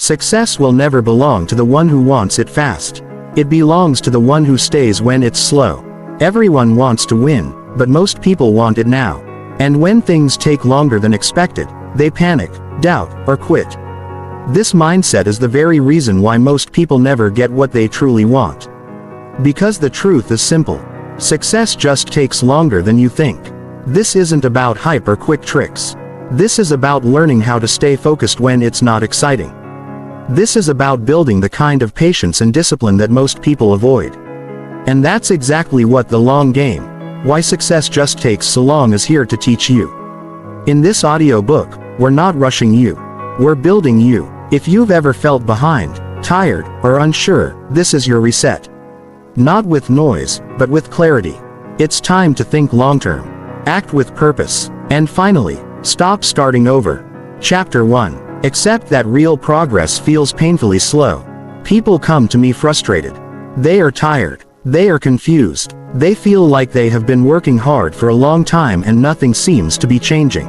Success will never belong to the one who wants it fast. It belongs to the one who stays when it's slow. Everyone wants to win, but most people want it now. And when things take longer than expected, they panic, doubt, or quit. This mindset is the very reason why most people never get what they truly want. Because the truth is simple. Success just takes longer than you think. This isn't about hype or quick tricks. This is about learning how to stay focused when it's not exciting. This is about building the kind of patience and discipline that most people avoid. And that's exactly what the long game, why success just takes so long, is here to teach you. In this audio book, we're not rushing you. We're building you. If you've ever felt behind, tired, or unsure, this is your reset. Not with noise, but with clarity. It's time to think long-term, act with purpose, and finally, stop starting over. Chapter 1. Accept that real progress feels painfully slow. People come to me frustrated. They are tired. They are confused. They feel like they have been working hard for a long time and nothing seems to be changing.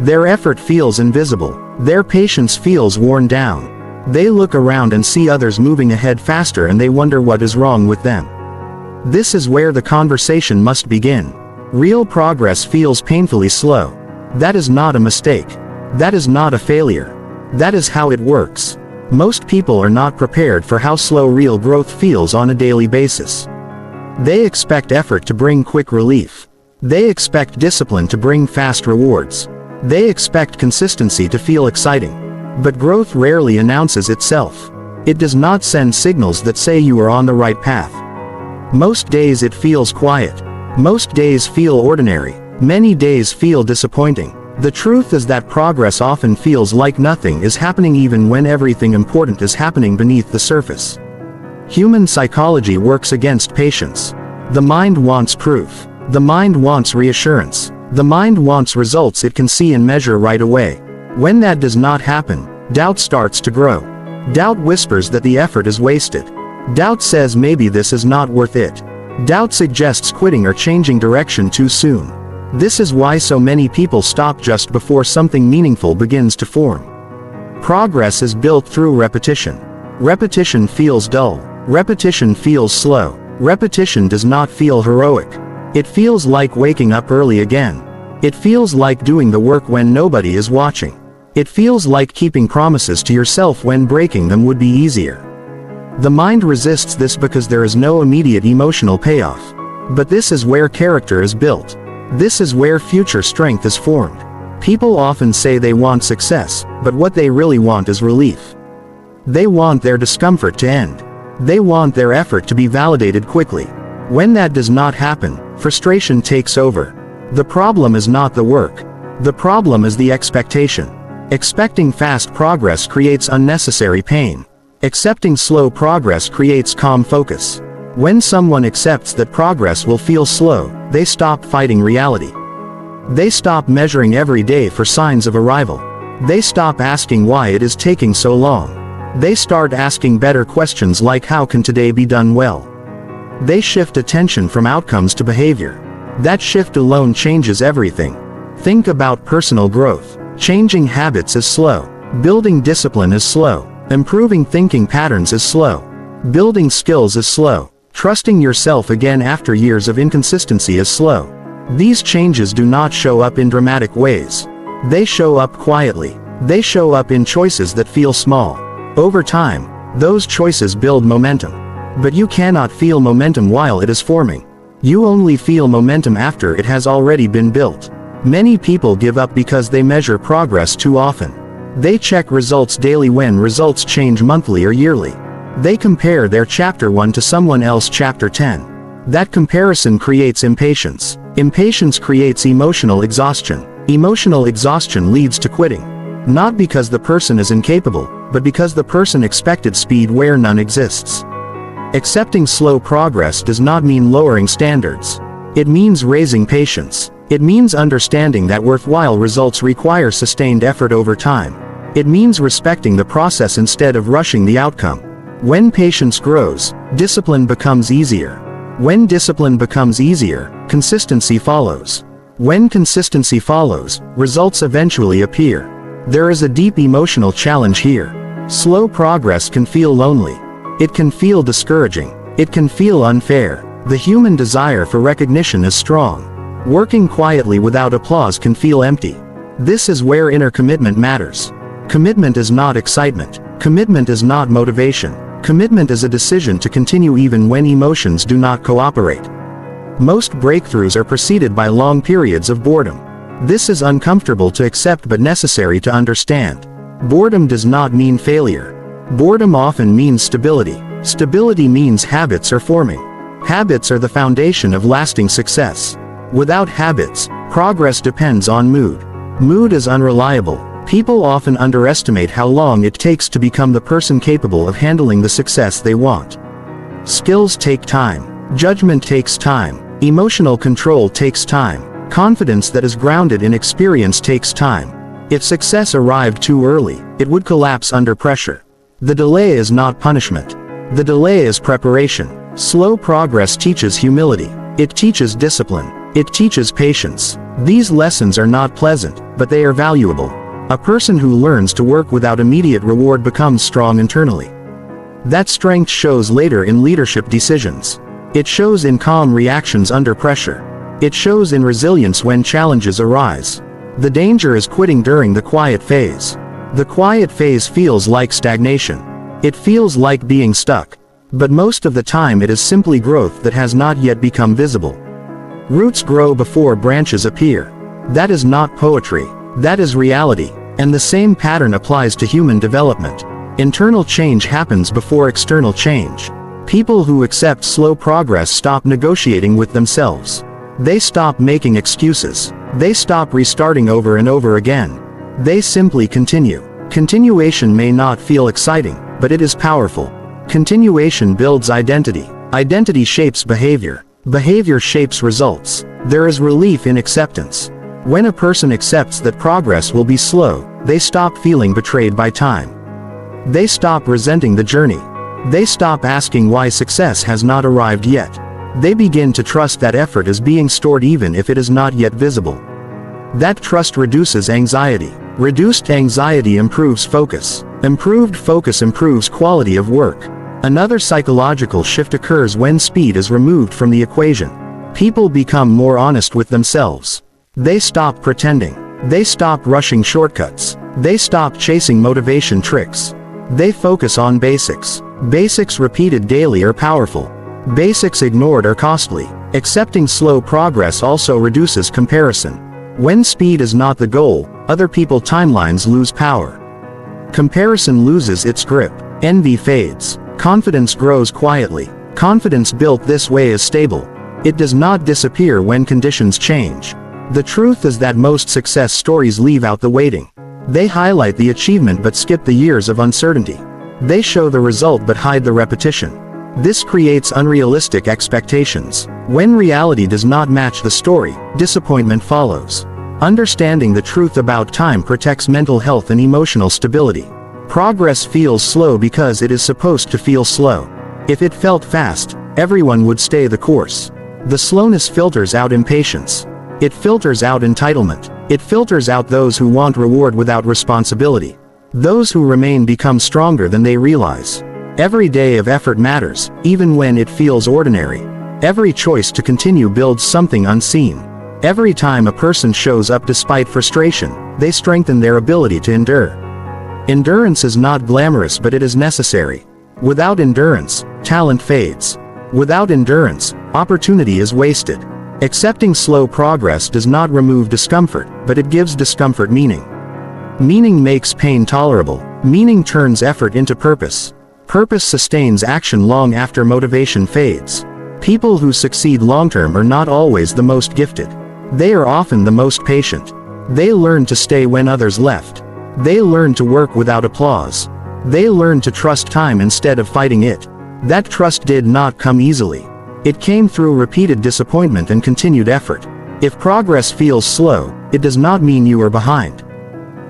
Their effort feels invisible. Their patience feels worn down. They look around and see others moving ahead faster and they wonder what is wrong with them. This is where the conversation must begin. Real progress feels painfully slow. That is not a mistake. That is not a failure. That is how it works. Most people are not prepared for how slow real growth feels on a daily basis. They expect effort to bring quick relief. They expect discipline to bring fast rewards. They expect consistency to feel exciting. But growth rarely announces itself. It does not send signals that say you are on the right path. Most days it feels quiet. Most days feel ordinary. Many days feel disappointing. The truth is that progress often feels like nothing is happening even when everything important is happening beneath the surface. Human psychology works against patience. The mind wants proof. The mind wants reassurance. The mind wants results it can see and measure right away. When that does not happen, doubt starts to grow. Doubt whispers that the effort is wasted. Doubt says maybe this is not worth it. Doubt suggests quitting or changing direction too soon. This is why so many people stop just before something meaningful begins to form. Progress is built through repetition. Repetition feels dull. Repetition feels slow. Repetition does not feel heroic. It feels like waking up early again. It feels like doing the work when nobody is watching. It feels like keeping promises to yourself when breaking them would be easier. The mind resists this because there is no immediate emotional payoff. But this is where character is built. This is where future strength is formed. People often say they want success, but what they really want is relief. They want their discomfort to end. They want their effort to be validated quickly. When that does not happen, frustration takes over. The problem is not the work. The problem is the expectation. Expecting fast progress creates unnecessary pain. Accepting slow progress creates calm focus. When someone accepts that progress will feel slow, they stop fighting reality. They stop measuring every day for signs of arrival. They stop asking why it is taking so long. They start asking better questions like how can today be done well? They shift attention from outcomes to behavior. That shift alone changes everything. Think about personal growth. Changing habits is slow. Building discipline is slow. Improving thinking patterns is slow. Building skills is slow. Trusting yourself again after years of inconsistency is slow. These changes do not show up in dramatic ways. They show up quietly. They show up in choices that feel small. Over time, those choices build momentum. But you cannot feel momentum while it is forming. You only feel momentum after it has already been built. Many people give up because they measure progress too often. They check results daily when results change monthly or yearly. They compare their chapter 1 to someone else chapter 10. That comparison creates impatience. Impatience creates emotional exhaustion. Emotional exhaustion leads to quitting. Not because the person is incapable, but because the person expected speed where none exists. Accepting slow progress does not mean lowering standards. It means raising patience. It means understanding that worthwhile results require sustained effort over time. It means respecting the process instead of rushing the outcome. When patience grows, discipline becomes easier. When discipline becomes easier, consistency follows. When consistency follows, results eventually appear. There is a deep emotional challenge here. Slow progress can feel lonely. It can feel discouraging. It can feel unfair. The human desire for recognition is strong. Working quietly without applause can feel empty. This is where inner commitment matters. Commitment is not excitement. Commitment is not motivation. Commitment is a decision to continue even when emotions do not cooperate. Most breakthroughs are preceded by long periods of boredom. This is uncomfortable to accept but necessary to understand. Boredom does not mean failure. Boredom often means stability. Stability means habits are forming. Habits are the foundation of lasting success. Without habits, progress depends on mood. Mood is unreliable. People often underestimate how long it takes to become the person capable of handling the success they want. Skills take time. Judgment takes time. Emotional control takes time. Confidence that is grounded in experience takes time. If success arrived too early, it would collapse under pressure. The delay is not punishment. The delay is preparation. Slow progress teaches humility. It teaches discipline. It teaches patience. These lessons are not pleasant, but they are valuable. A person who learns to work without immediate reward becomes strong internally. That strength shows later in leadership decisions. It shows in calm reactions under pressure. It shows in resilience when challenges arise. The danger is quitting during the quiet phase. The quiet phase feels like stagnation. It feels like being stuck. But most of the time it is simply growth that has not yet become visible. Roots grow before branches appear. That is not poetry. That is reality. And the same pattern applies to human development. Internal change happens before external change. People who accept slow progress stop negotiating with themselves. They stop making excuses. They stop restarting over and over again. They simply continue. Continuation may not feel exciting, but it is powerful. Continuation builds identity. Identity shapes behavior. Behavior shapes results. There is relief in acceptance. When a person accepts that progress will be slow, they stop feeling betrayed by time. They stop resenting the journey. They stop asking why success has not arrived yet. They begin to trust that effort is being stored even if it is not yet visible. That trust reduces anxiety. Reduced anxiety improves focus. Improved focus improves quality of work. Another psychological shift occurs when speed is removed from the equation. People become more honest with themselves. They stop pretending. They stop rushing shortcuts. They stop chasing motivation tricks. They focus on basics. Basics repeated daily are powerful. Basics ignored are costly. Accepting slow progress also reduces comparison. When speed is not the goal, other people's timelines lose power. Comparison loses its grip. Envy fades. Confidence grows quietly. Confidence built this way is stable. It does not disappear when conditions change. The truth is that most success stories leave out the waiting. They highlight the achievement but skip the years of uncertainty. They show the result but hide the repetition. This creates unrealistic expectations. When reality does not match the story, disappointment follows. Understanding the truth about time protects mental health and emotional stability. Progress feels slow because it is supposed to feel slow. If it felt fast, everyone would stay the course. The slowness filters out impatience. It filters out entitlement. It filters out those who want reward without responsibility. Those who remain become stronger than they realize. Every day of effort matters, even when it feels ordinary. Every choice to continue builds something unseen. Every time a person shows up despite frustration, they strengthen their ability to endure. Endurance is not glamorous, but it is necessary. Without endurance, talent fades. Without endurance, opportunity is wasted. Accepting slow progress does not remove discomfort, but it gives discomfort meaning. Meaning makes pain tolerable. Meaning turns effort into purpose. Purpose sustains action long after motivation fades. People who succeed long-term are not always the most gifted. They are often the most patient. They learn to stay when others left. They learn to work without applause. They learn to trust time instead of fighting it. That trust did not come easily. It came through repeated disappointment and continued effort. If progress feels slow, it does not mean you are behind.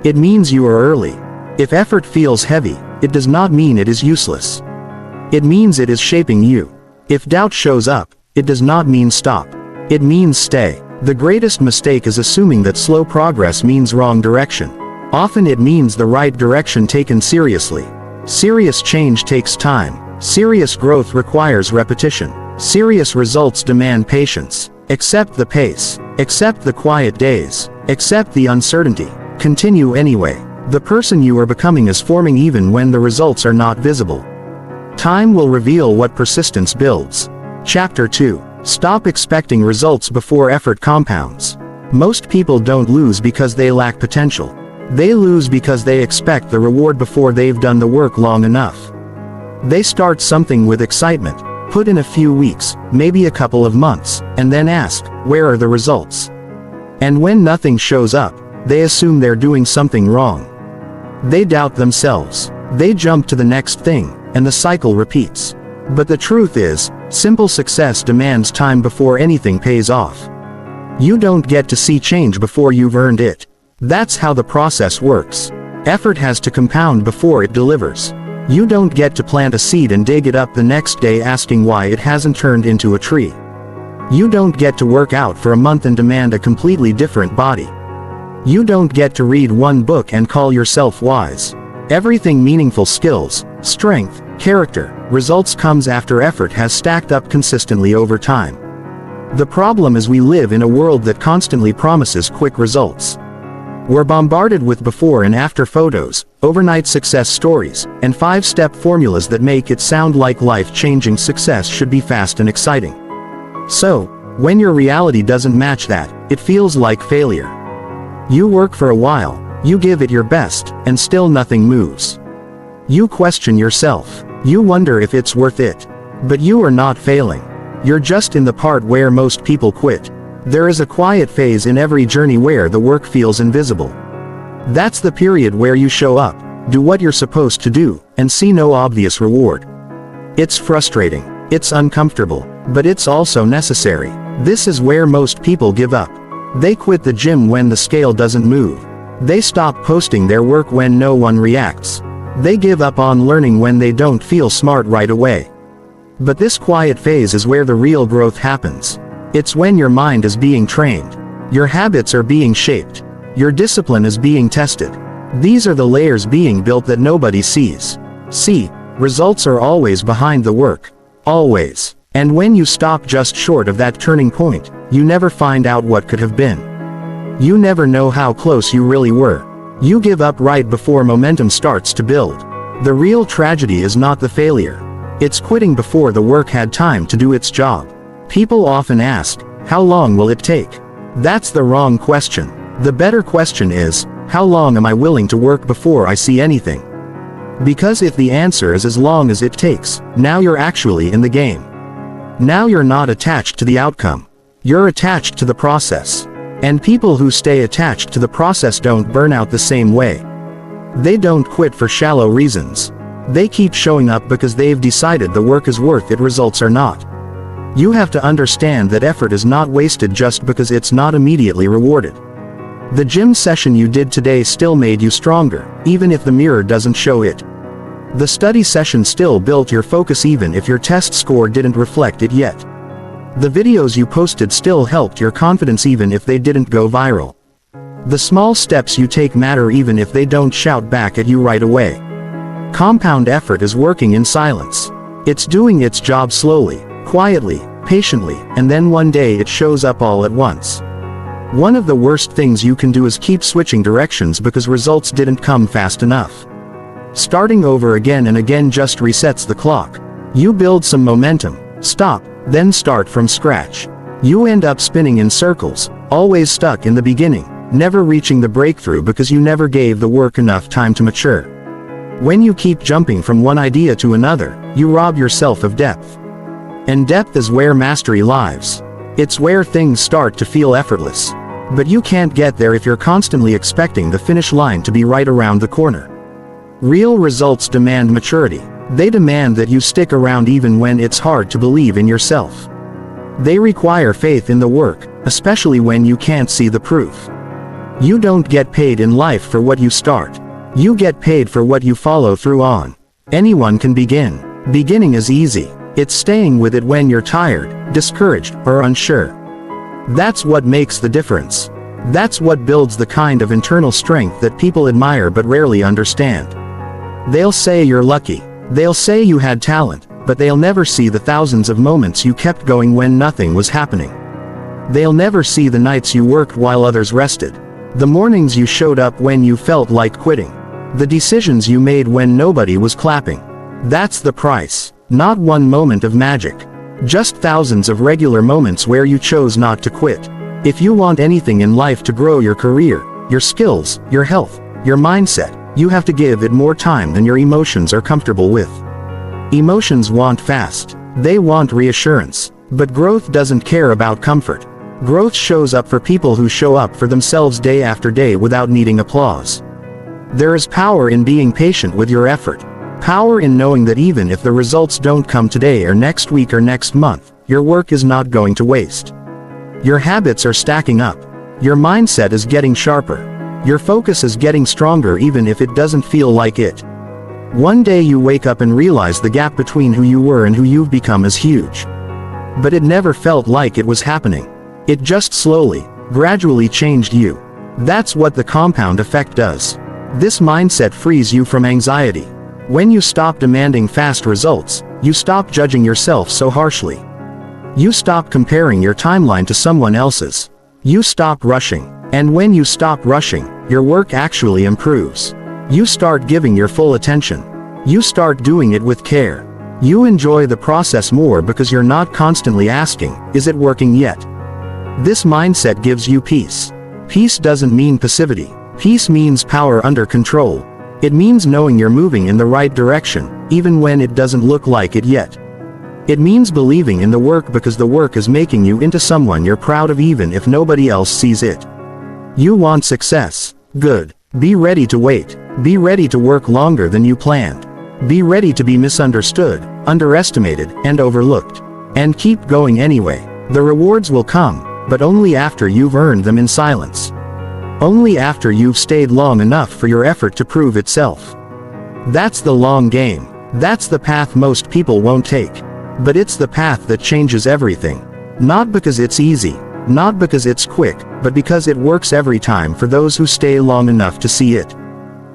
It means you are early. If effort feels heavy, it does not mean it is useless. It means it is shaping you. If doubt shows up, it does not mean stop. It means stay. The greatest mistake is assuming that slow progress means wrong direction. Often it means the right direction taken seriously. Serious change takes time. Serious growth requires repetition. Serious results demand patience. Accept the pace. Accept the quiet days. Accept the uncertainty. Continue anyway. The person you are becoming is forming even when the results are not visible. Time will reveal what persistence builds. Chapter 2. Stop expecting results before effort compounds. Most people don't lose because they lack potential. They lose because they expect the reward before they've done the work long enough. They start something with excitement, put in a few weeks, maybe a couple of months, and then ask, where are the results? And when nothing shows up, they assume they're doing something wrong. They doubt themselves. They jump to the next thing, and the cycle repeats. But the truth is, simple success demands time before anything pays off. You don't get to see change before you've earned it. That's how the process works. Effort has to compound before it delivers. You don't get to plant a seed and dig it up the next day asking why it hasn't turned into a tree. You don't get to work out for a month and demand a completely different body. You don't get to read one book and call yourself wise. Everything meaningful, skills, strength, character, results comes after effort has stacked up consistently over time. The problem is we live in a world that constantly promises quick results. We're bombarded with before and after photos, overnight success stories, and 5-step formulas that make it sound like life-changing success should be fast and exciting. So, when your reality doesn't match that, it feels like failure. You work for a while, you give it your best, and still nothing moves. You question yourself. You wonder if it's worth it. But you are not failing. You're just in the part where most people quit. There is a quiet phase in every journey where the work feels invisible. That's the period where you show up, do what you're supposed to do, and see no obvious reward. It's frustrating. It's uncomfortable. But it's also necessary. This is where most people give up. They quit the gym when the scale doesn't move. They stop posting their work when no one reacts. They give up on learning when they don't feel smart right away. But this quiet phase is where the real growth happens. It's when your mind is being trained. Your habits are being shaped. Your discipline is being tested. These are the layers being built that nobody sees. See, results are always behind the work. Always. And when you stop just short of that turning point, you never find out what could have been. You never know how close you really were. You give up right before momentum starts to build. The real tragedy is not the failure. It's quitting before the work had time to do its job. People often ask, how long will it take? That's the wrong question. The better question is, how long am I willing to work before I see anything? Because if the answer is as long as it takes, now you're actually in the game. Now you're not attached to the outcome. You're attached to the process. And people who stay attached to the process don't burn out the same way. They don't quit for shallow reasons. They keep showing up because they've decided the work is worth it, results are not. You have to understand that effort is not wasted just because it's not immediately rewarded. The gym session you did today still made you stronger, even if the mirror doesn't show it. The study session still built your focus even if your test score didn't reflect it yet. The videos you posted still helped your confidence even if they didn't go viral. The small steps you take matter even if they don't shout back at you right away. Compound effort is working in silence. It's doing its job slowly, quietly, patiently, and then one day it shows up all at once. One of the worst things you can do is keep switching directions because results didn't come fast enough. Starting over again and again just resets the clock. You build some momentum, stop, then start from scratch. You end up spinning in circles, always stuck in the beginning, never reaching the breakthrough because you never gave the work enough time to mature. When you keep jumping from one idea to another, you rob yourself of depth. And depth is where mastery lies. It's where things start to feel effortless. But you can't get there if you're constantly expecting the finish line to be right around the corner. Real results demand maturity. They demand that you stick around even when it's hard to believe in yourself. They require faith in the work, especially when you can't see the proof. You don't get paid in life for what you start. You get paid for what you follow through on. Anyone can begin. Beginning is easy. It's staying with it when you're tired, discouraged, or unsure. That's what makes the difference. That's what builds the kind of internal strength that people admire but rarely understand. They'll say you're lucky. They'll say you had talent, but they'll never see the thousands of moments you kept going when nothing was happening. They'll never see the nights you worked while others rested. The mornings you showed up when you felt like quitting. The decisions you made when nobody was clapping. That's the price. Not one moment of magic. Just thousands of regular moments where you chose not to quit. If you want anything in life to grow, your career, your skills, your health, your mindset, you have to give it more time than your emotions are comfortable with. Emotions want fast. They want reassurance. But growth doesn't care about comfort. Growth shows up for people who show up for themselves day after day without needing applause. There is power in being patient with your effort. Power in knowing that even if the results don't come today or next week or next month, your work is not going to waste. Your habits are stacking up. Your mindset is getting sharper. Your focus is getting stronger even if it doesn't feel like it. One day you wake up and realize the gap between who you were and who you've become is huge. But it never felt like it was happening. It just slowly, gradually changed you. That's what the compound effect does. This mindset frees you from anxiety. When you stop demanding fast results, you stop judging yourself so harshly. You stop comparing your timeline to someone else's. You stop rushing. And when you stop rushing, your work actually improves. You start giving your full attention. You start doing it with care. You enjoy the process more because you're not constantly asking, is it working yet? This mindset gives you peace. Peace doesn't mean passivity. Peace means power under control. It means knowing you're moving in the right direction, even when it doesn't look like it yet. It means believing in the work because the work is making you into someone you're proud of even if nobody else sees it. You want success? Good. Be ready to wait. Be ready to work longer than you planned. Be ready to be misunderstood, underestimated, and overlooked. And keep going anyway. The rewards will come, but only after you've earned them in silence. Only after you've stayed long enough for your effort to prove itself. That's the long game. That's the path most people won't take. But it's the path that changes everything. Not because it's easy, not because it's quick, but because it works every time for those who stay long enough to see it.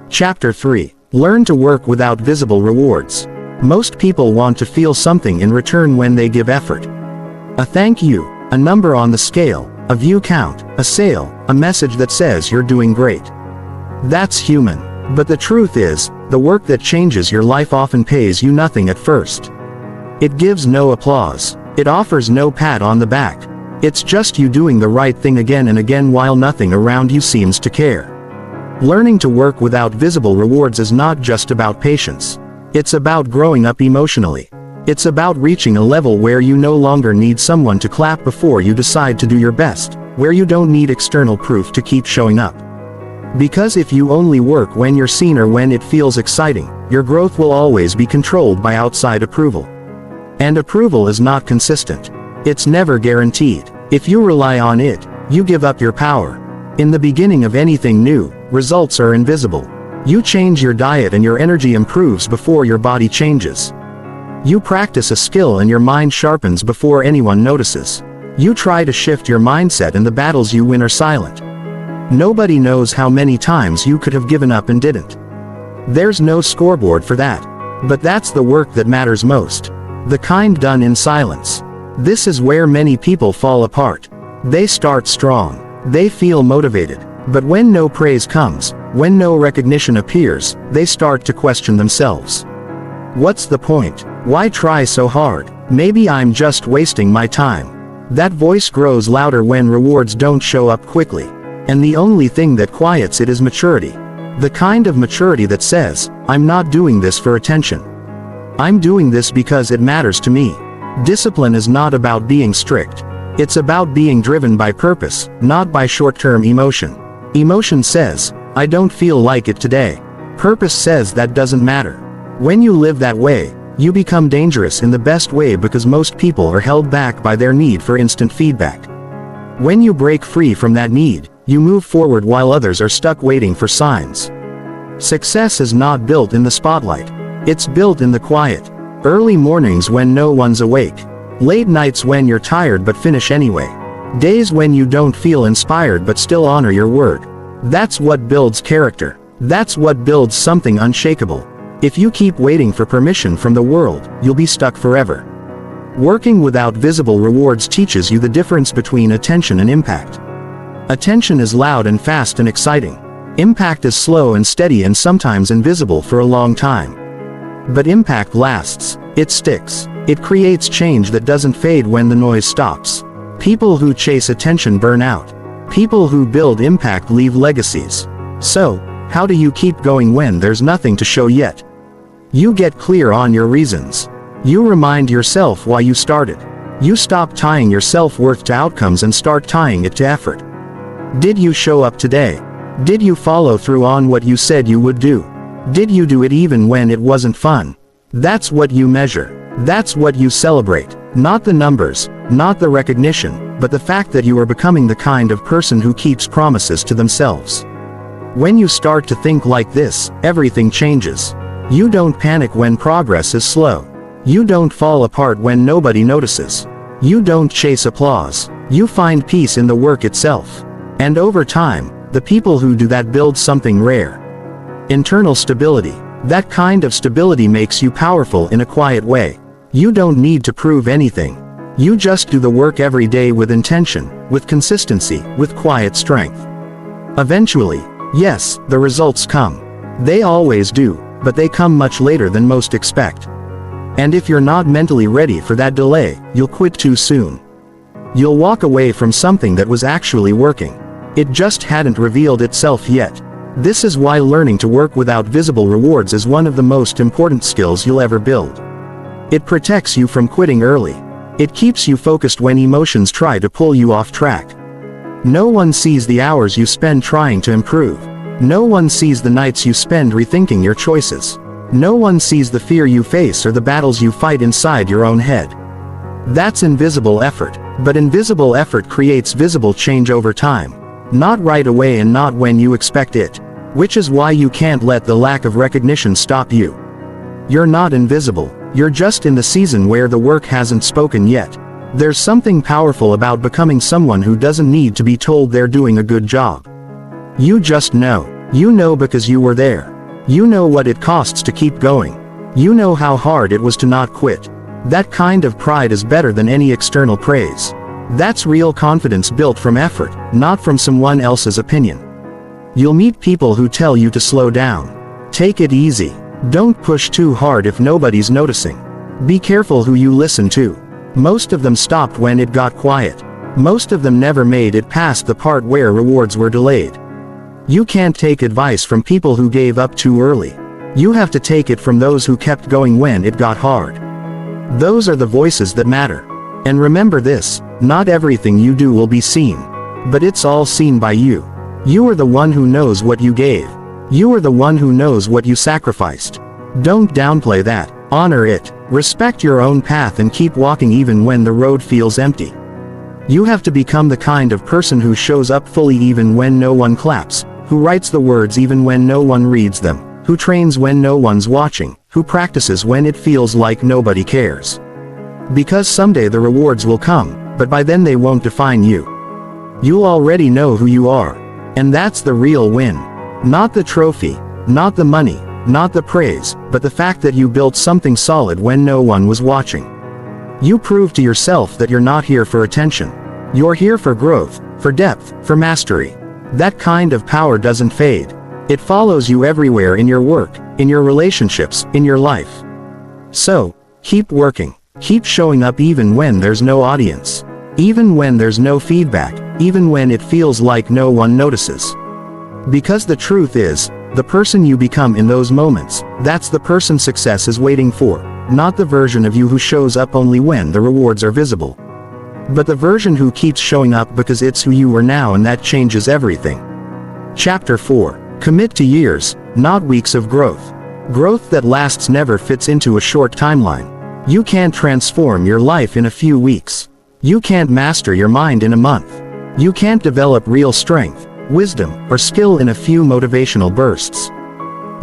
Chapter 3. Learn to work without visible rewards. Most people want to feel something in return when they give effort. A thank you, a number on the scale, a view count, a sale, a message that says you're doing great. That's human. But the truth is, the work that changes your life often pays you nothing at first. It gives no applause. It offers no pat on the back. It's just you doing the right thing again and again while nothing around you seems to care. Learning to work without visible rewards is not just about patience. It's about growing up emotionally. It's about reaching a level where you no longer need someone to clap before you decide to do your best, where you don't need external proof to keep showing up. Because if you only work when you're seen or when it feels exciting, your growth will always be controlled by outside approval. And approval is not consistent. It's never guaranteed. If you rely on it, you give up your power. In the beginning of anything new, results are invisible. You change your diet and your energy improves before your body changes. You practice a skill and your mind sharpens before anyone notices. You try to shift your mindset and the battles you win are silent. Nobody knows how many times you could have given up and didn't. There's no scoreboard for that. But that's the work that matters most. The kind done in silence. This is where many people fall apart. They start strong. They feel motivated. But when no praise comes, when no recognition appears, they start to question themselves. What's the point? Why try so hard? Maybe I'm just wasting my time. That voice grows louder when rewards don't show up quickly. And the only thing that quiets it is maturity. The kind of maturity that says, I'm not doing this for attention. I'm doing this because it matters to me. Discipline is not about being strict. It's about being driven by purpose, not by short-term emotion. Emotion says, I don't feel like it today. Purpose says that doesn't matter. When you live that way, you become dangerous in the best way because most people are held back by their need for instant feedback. When you break free from that need, you move forward while others are stuck waiting for signs. Success is not built in the spotlight. It's built in the quiet. Early mornings when no one's awake. Late nights when you're tired but finish anyway. Days when you don't feel inspired but still honor your word. That's what builds character. That's what builds something unshakable. If you keep waiting for permission from the world, you'll be stuck forever. Working without visible rewards teaches you the difference between attention and impact. Attention is loud and fast and exciting. Impact is slow and steady and sometimes invisible for a long time. But impact lasts, it sticks, it creates change that doesn't fade when the noise stops. People who chase attention burn out. People who build impact leave legacies. So, how do you keep going when there's nothing to show yet? You get clear on your reasons. You remind yourself why you started. You stop tying your self-worth to outcomes and start tying it to effort. Did you show up today? Did you follow through on what you said you would do? Did you do it even when it wasn't fun? That's what you measure. That's what you celebrate. Not the numbers, not the recognition, but the fact that you are becoming the kind of person who keeps promises to themselves. When you start to think like this, everything changes. You don't panic when progress is slow. You don't fall apart when nobody notices. You don't chase applause. You find peace in the work itself. And over time, the people who do that build something rare. Internal stability. That kind of stability makes you powerful in a quiet way. You don't need to prove anything. You just do the work every day with intention, with consistency, with quiet strength. Eventually, yes, the results come. They always do, but they come much later than most expect. And if you're not mentally ready for that delay, you'll quit too soon. You'll walk away from something that was actually working. It just hadn't revealed itself yet. This is why learning to work without visible rewards is one of the most important skills you'll ever build. It protects you from quitting early. It keeps you focused when emotions try to pull you off track. No one sees the hours you spend trying to improve. No one sees the nights you spend rethinking your choices. No one sees the fear you face or the battles you fight inside your own head. That's invisible effort, but invisible effort creates visible change over time. Not right away and not when you expect it. Which is why you can't let the lack of recognition stop you. You're not invisible, you're just in the season where the work hasn't spoken yet. There's something powerful about becoming someone who doesn't need to be told they're doing a good job. You just know. You know because you were there. You know what it costs to keep going. You know how hard it was to not quit. That kind of pride is better than any external praise. That's real confidence built from effort, not from someone else's opinion. You'll meet people who tell you to slow down. Take it easy. Don't push too hard if nobody's noticing. Be careful who you listen to. Most of them stopped when it got quiet. Most of them never made it past the part where rewards were delayed. You can't take advice from people who gave up too early. You have to take it from those who kept going when it got hard. Those are the voices that matter. And remember this, not everything you do will be seen. But it's all seen by you. You are the one who knows what you gave. You are the one who knows what you sacrificed. Don't downplay that, honor it, respect your own path and keep walking even when the road feels empty. You have to become the kind of person who shows up fully even when no one claps, who writes the words even when no one reads them, who trains when no one's watching, who practices when it feels like nobody cares. Because someday the rewards will come, but by then they won't define you. You'll already know who you are. And that's the real win. Not the trophy, not the money, not the praise, but the fact that you built something solid when no one was watching. You prove to yourself that you're not here for attention. You're here for growth, for depth, for mastery. That kind of power doesn't fade. It follows you everywhere in your work, in your relationships, in your life. So, keep working. Keep showing up even when there's no audience. Even when there's no feedback, even when it feels like no one notices. Because the truth is, the person you become in those moments, that's the person success is waiting for, not the version of you who shows up only when the rewards are visible. But the version who keeps showing up because it's who you are now, and that changes everything. Chapter 4. Commit to years, not weeks of growth. Growth that lasts never fits into a short timeline. You can't transform your life in a few weeks. You can't master your mind in a month. You can't develop real strength, wisdom, or skill in a few motivational bursts.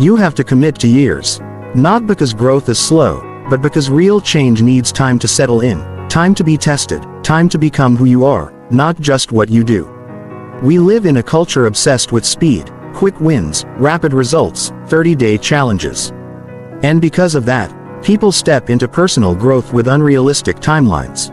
You have to commit to years. Not because growth is slow, but because real change needs time to settle in, time to be tested, time to become who you are, not just what you do. We live in a culture obsessed with speed, quick wins, rapid results, 30-day challenges. And because of that, people step into personal growth with unrealistic timelines.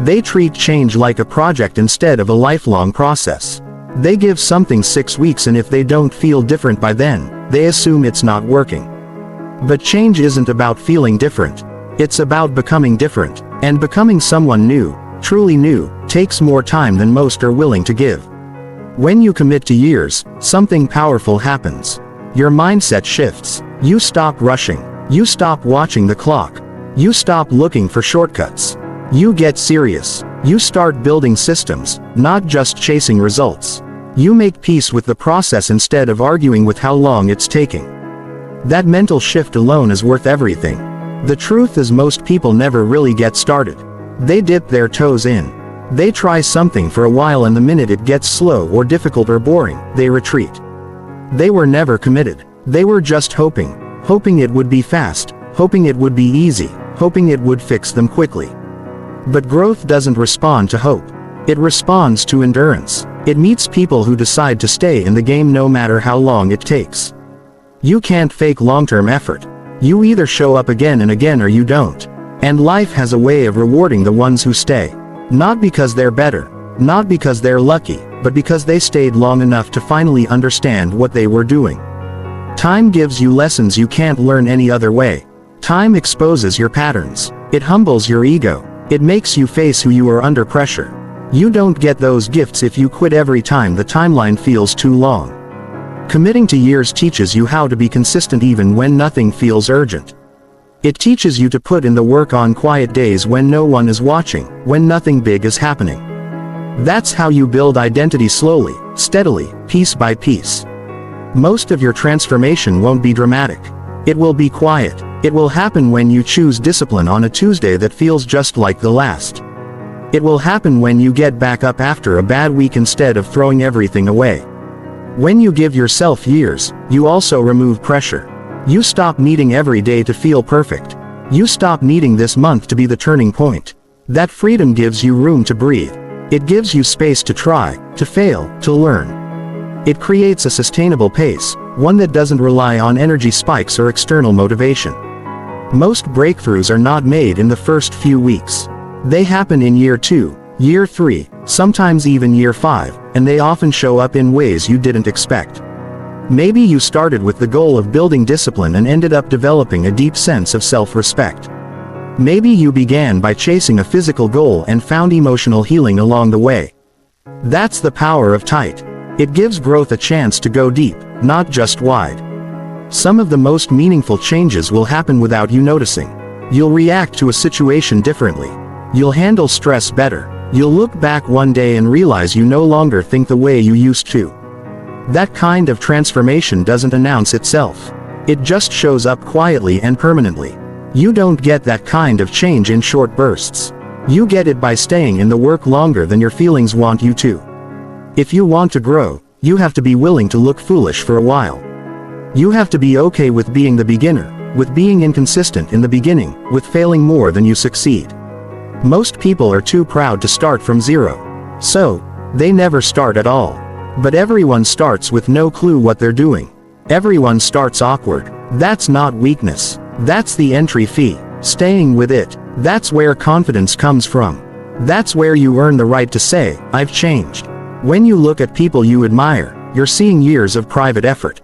They treat change like a project instead of a lifelong process. They give something 6 weeks, and if they don't feel different by then, they assume it's not working. But change isn't about feeling different. It's about becoming different, and becoming someone new, truly new, takes more time than most are willing to give. When you commit to years, something powerful happens. Your mindset shifts. You stop rushing. You stop watching the clock. You stop looking for shortcuts. You get serious. You start building systems, not just chasing results. You make peace with the process instead of arguing with how long it's taking. That mental shift alone is worth everything. The truth is, most people never really get started. They dip their toes in. They try something for a while, and the minute it gets slow or difficult or boring, they retreat. They were never committed. They were just hoping it would be fast, hoping it would be easy, hoping it would fix them quickly. But growth doesn't respond to hope. It responds to endurance. It meets people who decide to stay in the game no matter how long it takes. You can't fake long-term effort. You either show up again and again or you don't. And life has a way of rewarding the ones who stay. Not because they're better, not because they're lucky, but because they stayed long enough to finally understand what they were doing. Time gives you lessons you can't learn any other way. Time exposes your patterns. It humbles your ego. It makes you face who you are under pressure. You don't get those gifts if you quit every time the timeline feels too long. Committing to years teaches you how to be consistent even when nothing feels urgent. It teaches you to put in the work on quiet days when no one is watching, when nothing big is happening. That's how you build identity slowly, steadily, piece by piece. Most of your transformation won't be dramatic. It will be quiet. It will happen when you choose discipline on a Tuesday that feels just like the last. It will happen when you get back up after a bad week instead of throwing everything away. When you give yourself years, you also remove pressure. You stop needing every day to feel perfect. You stop needing this month to be the turning point. That freedom gives you room to breathe. It gives you space to try, to fail, to learn. It creates a sustainable pace, one that doesn't rely on energy spikes or external motivation. Most breakthroughs are not made in the first few weeks. They happen in year 2, year 3, sometimes even year 5, and they often show up in ways you didn't expect. Maybe you started with the goal of building discipline and ended up developing a deep sense of self-respect. Maybe you began by chasing a physical goal and found emotional healing along the way. That's the power of tight. It gives growth a chance to go deep, not just wide. Some of the most meaningful changes will happen without you noticing. You'll react to a situation differently. You'll handle stress better. You'll look back one day and realize you no longer think the way you used to. That kind of transformation doesn't announce itself. It just shows up quietly and permanently. You don't get that kind of change in short bursts. You get it by staying in the work longer than your feelings want you to. If you want to grow, you have to be willing to look foolish for a while. You have to be okay with being the beginner, with being inconsistent in the beginning, with failing more than you succeed. Most people are too proud to start from zero. So, they never start at all. But everyone starts with no clue what they're doing. Everyone starts awkward. That's not weakness. That's the entry fee. Staying with it. That's where confidence comes from. That's where you earn the right to say, I've changed. When you look at people you admire, you're seeing years of private effort.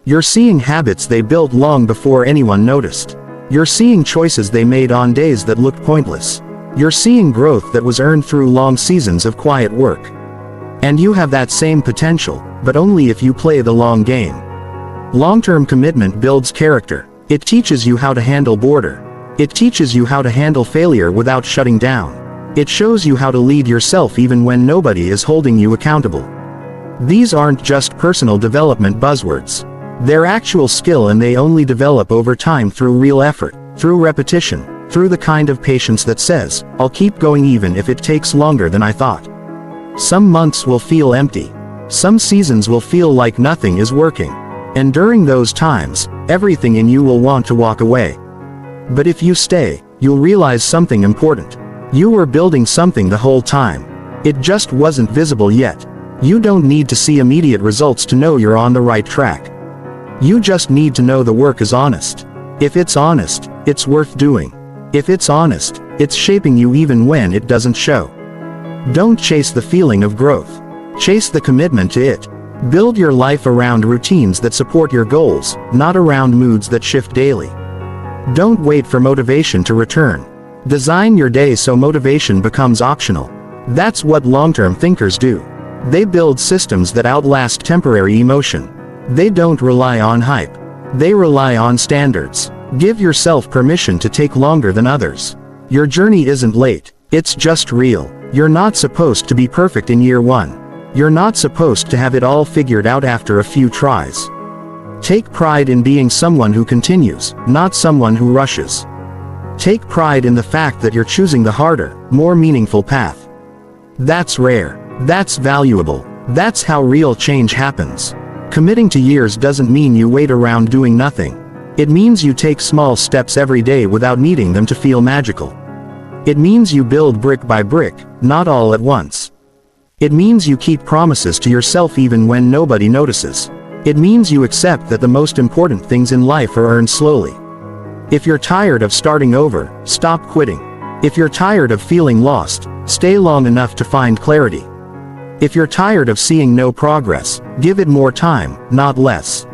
You're seeing habits they built long before anyone noticed. You're seeing choices they made on days that looked pointless. You're seeing growth that was earned through long seasons of quiet work. And you have that same potential, but only if you play the long game. Long-term commitment builds character. It teaches you how to handle boredom. It teaches you how to handle failure without shutting down. It shows you how to lead yourself even when nobody is holding you accountable. These aren't just personal development buzzwords. They're actual skill, and they only develop over time through real effort, through repetition, through the kind of patience that says, I'll keep going even if it takes longer than I thought. Some months will feel empty. Some seasons will feel like nothing is working. And during those times, everything in you will want to walk away. But if you stay, you'll realize something important. You were building something the whole time. It just wasn't visible yet. You don't need to see immediate results to know you're on the right track. You just need to know the work is honest. If it's honest, it's worth doing. If it's honest, it's shaping you even when it doesn't show. Don't chase the feeling of growth. Chase the commitment to it. Build your life around routines that support your goals, not around moods that shift daily. Don't wait for motivation to return. Design your day so motivation becomes optional. That's what long-term thinkers do. They build systems that outlast temporary emotion. They don't rely on hype. They rely on standards. Give yourself permission to take longer than others. Your journey isn't late, it's just real. You're not supposed to be perfect in year one. You're not supposed to have it all figured out after a few tries. Take pride in being someone who continues, not someone who rushes. Take pride in the fact that you're choosing the harder, more meaningful path. That's rare. That's valuable. That's how real change happens. Committing to years doesn't mean you wait around doing nothing. It means you take small steps every day without needing them to feel magical. It means you build brick by brick, not all at once. It means you keep promises to yourself even when nobody notices. It means you accept that the most important things in life are earned slowly. If you're tired of starting over, stop quitting. If you're tired of feeling lost, stay long enough to find clarity. If you're tired of seeing no progress, give it more time, not less.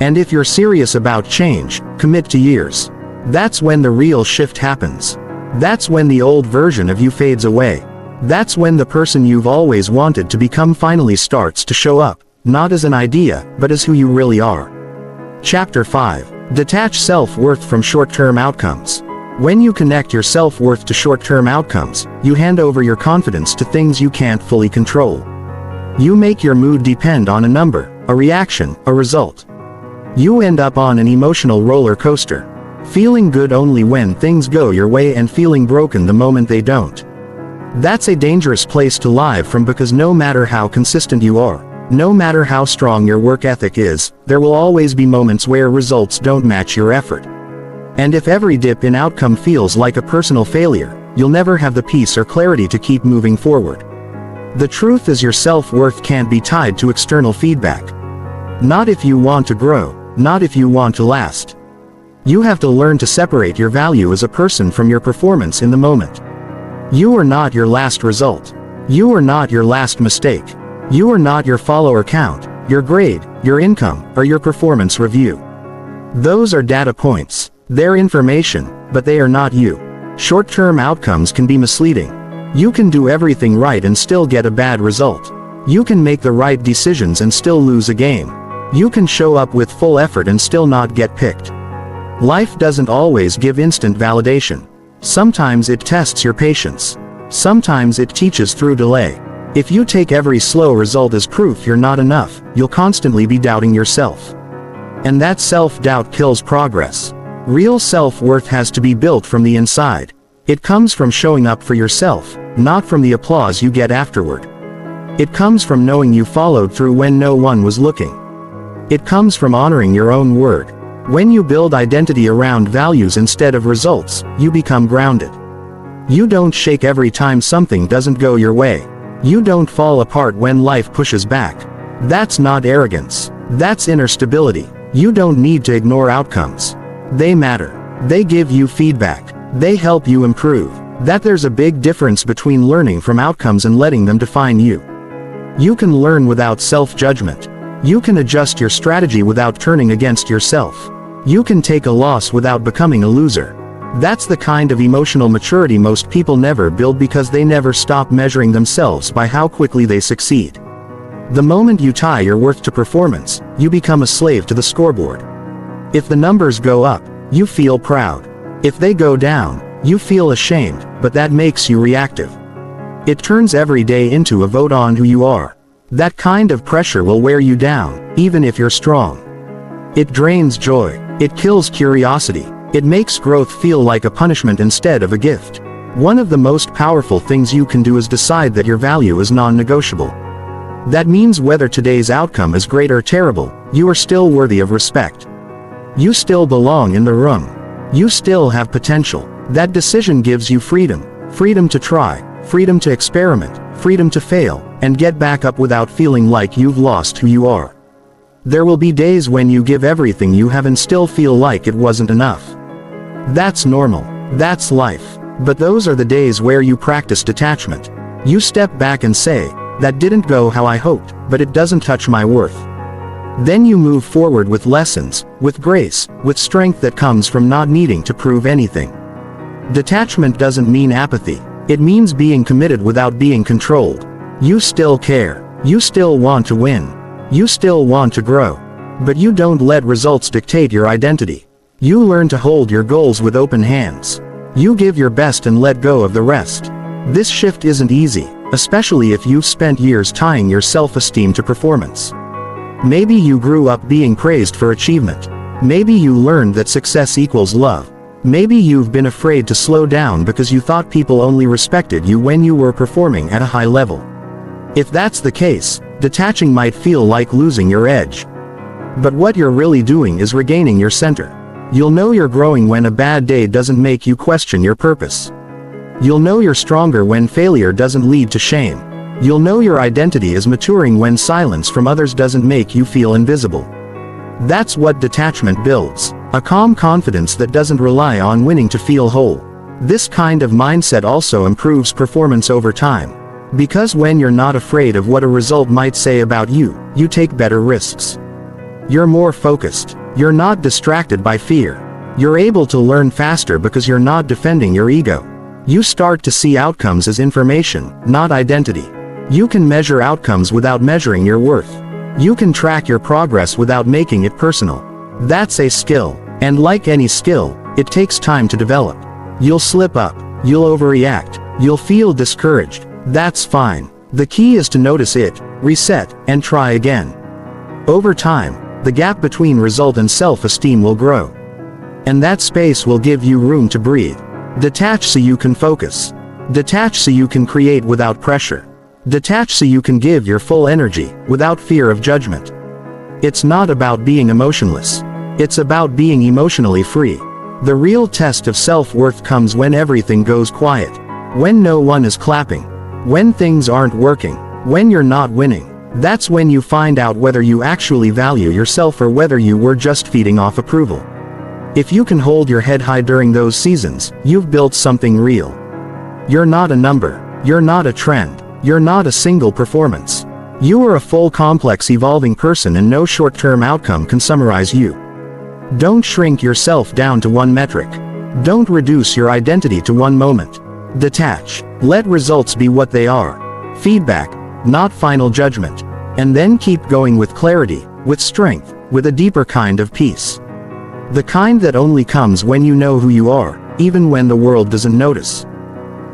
And if you're serious about change, commit to years. That's when the real shift happens. That's when the old version of you fades away. That's when the person you've always wanted to become finally starts to show up, not as an idea, but as who you really are. Chapter 5. Detach self-worth from short-term outcomes. When you connect your self-worth to short-term outcomes, you hand over your confidence to things you can't fully control. You make your mood depend on a number, a reaction, a result. You end up on an emotional roller coaster, feeling good only when things go your way and feeling broken the moment they don't. That's a dangerous place to live from, because no matter how consistent you are, no matter how strong your work ethic is, there will always be moments where results don't match your effort. And if every dip in outcome feels like a personal failure, you'll never have the peace or clarity to keep moving forward. The truth is, your self-worth can't be tied to external feedback. Not if you want to grow, not if you want to last. You have to learn to separate your value as a person from your performance in the moment. You are not your last result. You are not your last mistake. You are not your follower count, your grade, your income, or your performance review. Those are data points. They're information, but they are not you. Short-term outcomes can be misleading. You can do everything right and still get a bad result. You can make the right decisions and still lose a game. You can show up with full effort and still not get picked. Life doesn't always give instant validation. Sometimes it tests your patience. Sometimes it teaches through delay. If you take every slow result as proof you're not enough, you'll constantly be doubting yourself. And that self-doubt kills progress. Real self-worth has to be built from the inside. It comes from showing up for yourself, not from the applause you get afterward. It comes from knowing you followed through when no one was looking. It comes from honoring your own word. When you build identity around values instead of results, you become grounded. You don't shake every time something doesn't go your way. You don't fall apart when life pushes back. That's not arrogance. That's inner stability. You don't need to ignore outcomes. They matter. They give you feedback. They help you improve. There's a big difference between learning from outcomes and letting them define you. You can learn without self-judgment. You can adjust your strategy without turning against yourself. You can take a loss without becoming a loser. That's the kind of emotional maturity most people never build, because they never stop measuring themselves by how quickly they succeed. The moment you tie your worth to performance, you become a slave to the scoreboard. If the numbers go up, you feel proud. If they go down, you feel ashamed, but that makes you reactive. It turns every day into a vote on who you are. That kind of pressure will wear you down, even if you're strong. It drains joy. It kills curiosity. It makes growth feel like a punishment instead of a gift. One of the most powerful things you can do is decide that your value is non-negotiable. That means whether today's outcome is great or terrible, you are still worthy of respect. You still belong in the room. You still have potential. That decision gives you freedom. Freedom to try, freedom to experiment, freedom to fail, and get back up without feeling like you've lost who you are. There will be days when you give everything you have and still feel like it wasn't enough. That's normal. That's life. But those are the days where you practice detachment. You step back and say, that didn't go how I hoped, but it doesn't touch my worth. Then you move forward with lessons, with grace, with strength that comes from not needing to prove anything. Detachment doesn't mean apathy. It means being committed without being controlled. You still care. You still want to win. You still want to grow. But you don't let results dictate your identity. You learn to hold your goals with open hands. You give your best and let go of the rest. This shift isn't easy, especially if you've spent years tying your self-esteem to performance. Maybe you grew up being praised for achievement. Maybe you learned that success equals love. Maybe you've been afraid to slow down because you thought people only respected you when you were performing at a high level. If that's the case, detaching might feel like losing your edge. But what you're really doing is regaining your center. You'll know you're growing when a bad day doesn't make you question your purpose. You'll know you're stronger when failure doesn't lead to shame. You'll know your identity is maturing when silence from others doesn't make you feel invisible. That's what detachment builds, a calm confidence that doesn't rely on winning to feel whole. This kind of mindset also improves performance over time. Because when you're not afraid of what a result might say about you, you take better risks. You're more focused. You're not distracted by fear. You're able to learn faster because you're not defending your ego. You start to see outcomes as information, not identity. You can measure outcomes without measuring your worth. You can track your progress without making it personal. That's a skill, and like any skill, it takes time to develop. You'll slip up. You'll overreact. You'll feel discouraged. That's fine. The key is to notice it, reset, and try again. Over time, the gap between result and self-esteem will grow. And that space will give you room to breathe. Detach so you can focus. Detach so you can create without pressure. Detach so you can give your full energy, without fear of judgment. It's not about being emotionless. It's about being emotionally free. The real test of self-worth comes when everything goes quiet. When no one is clapping. When things aren't working. When you're not winning. That's when you find out whether you actually value yourself or whether you were just feeding off approval. If you can hold your head high during those seasons, you've built something real. You're not a number. You're not a trend. You're not a single performance. You are a full, complex, evolving person, and no short-term outcome can summarize you. Don't shrink yourself down to one metric. Don't reduce your identity to one moment. Detach. Let results be what they are. Feedback, not final judgment. And then keep going with clarity, with strength, with a deeper kind of peace. The kind that only comes when you know who you are, even when the world doesn't notice.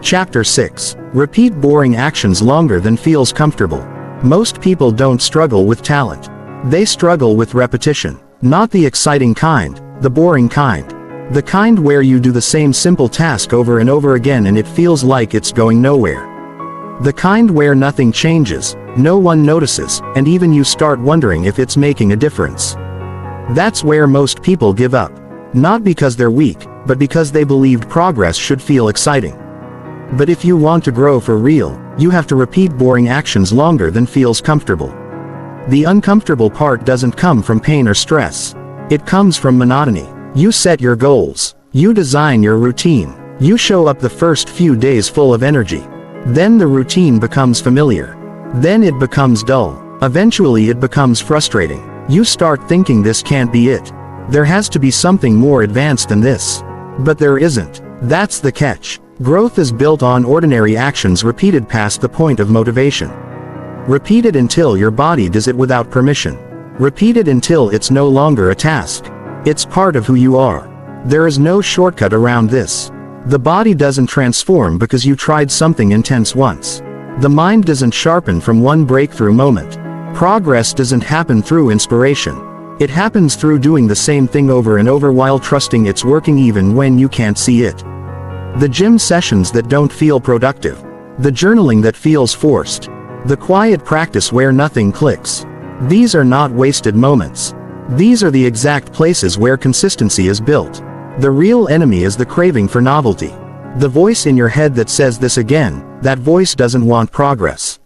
Chapter 6. Repeat boring actions longer than feels comfortable. Most people don't struggle with talent. They struggle with repetition. Not the exciting kind, the boring kind. The kind where you do the same simple task over and over again and it feels like it's going nowhere. The kind where nothing changes, no one notices, and even you start wondering if it's making a difference. That's where most people give up. Not because they're weak, but because they believed progress should feel exciting. But if you want to grow for real, you have to repeat boring actions longer than feels comfortable. The uncomfortable part doesn't come from pain or stress. It comes from monotony. You set your goals. You design your routine. You show up the first few days full of energy. Then the routine becomes familiar. Then it becomes dull. Eventually it becomes frustrating. You start thinking this can't be it. There has to be something more advanced than this. But there isn't. That's the catch. Growth is built on ordinary actions repeated past the point of motivation. Repeated until your body does it without permission. Repeated until it's no longer a task. It's part of who you are. There is no shortcut around this. The body doesn't transform because you tried something intense once. The mind doesn't sharpen from one breakthrough moment. Progress doesn't happen through inspiration. It happens through doing the same thing over and over while trusting it's working even when you can't see it. The gym sessions that don't feel productive. The journaling that feels forced. The quiet practice where nothing clicks. These are not wasted moments. These are the exact places where consistency is built. The real enemy is the craving for novelty. The voice in your head that says this again, that voice doesn't want progress.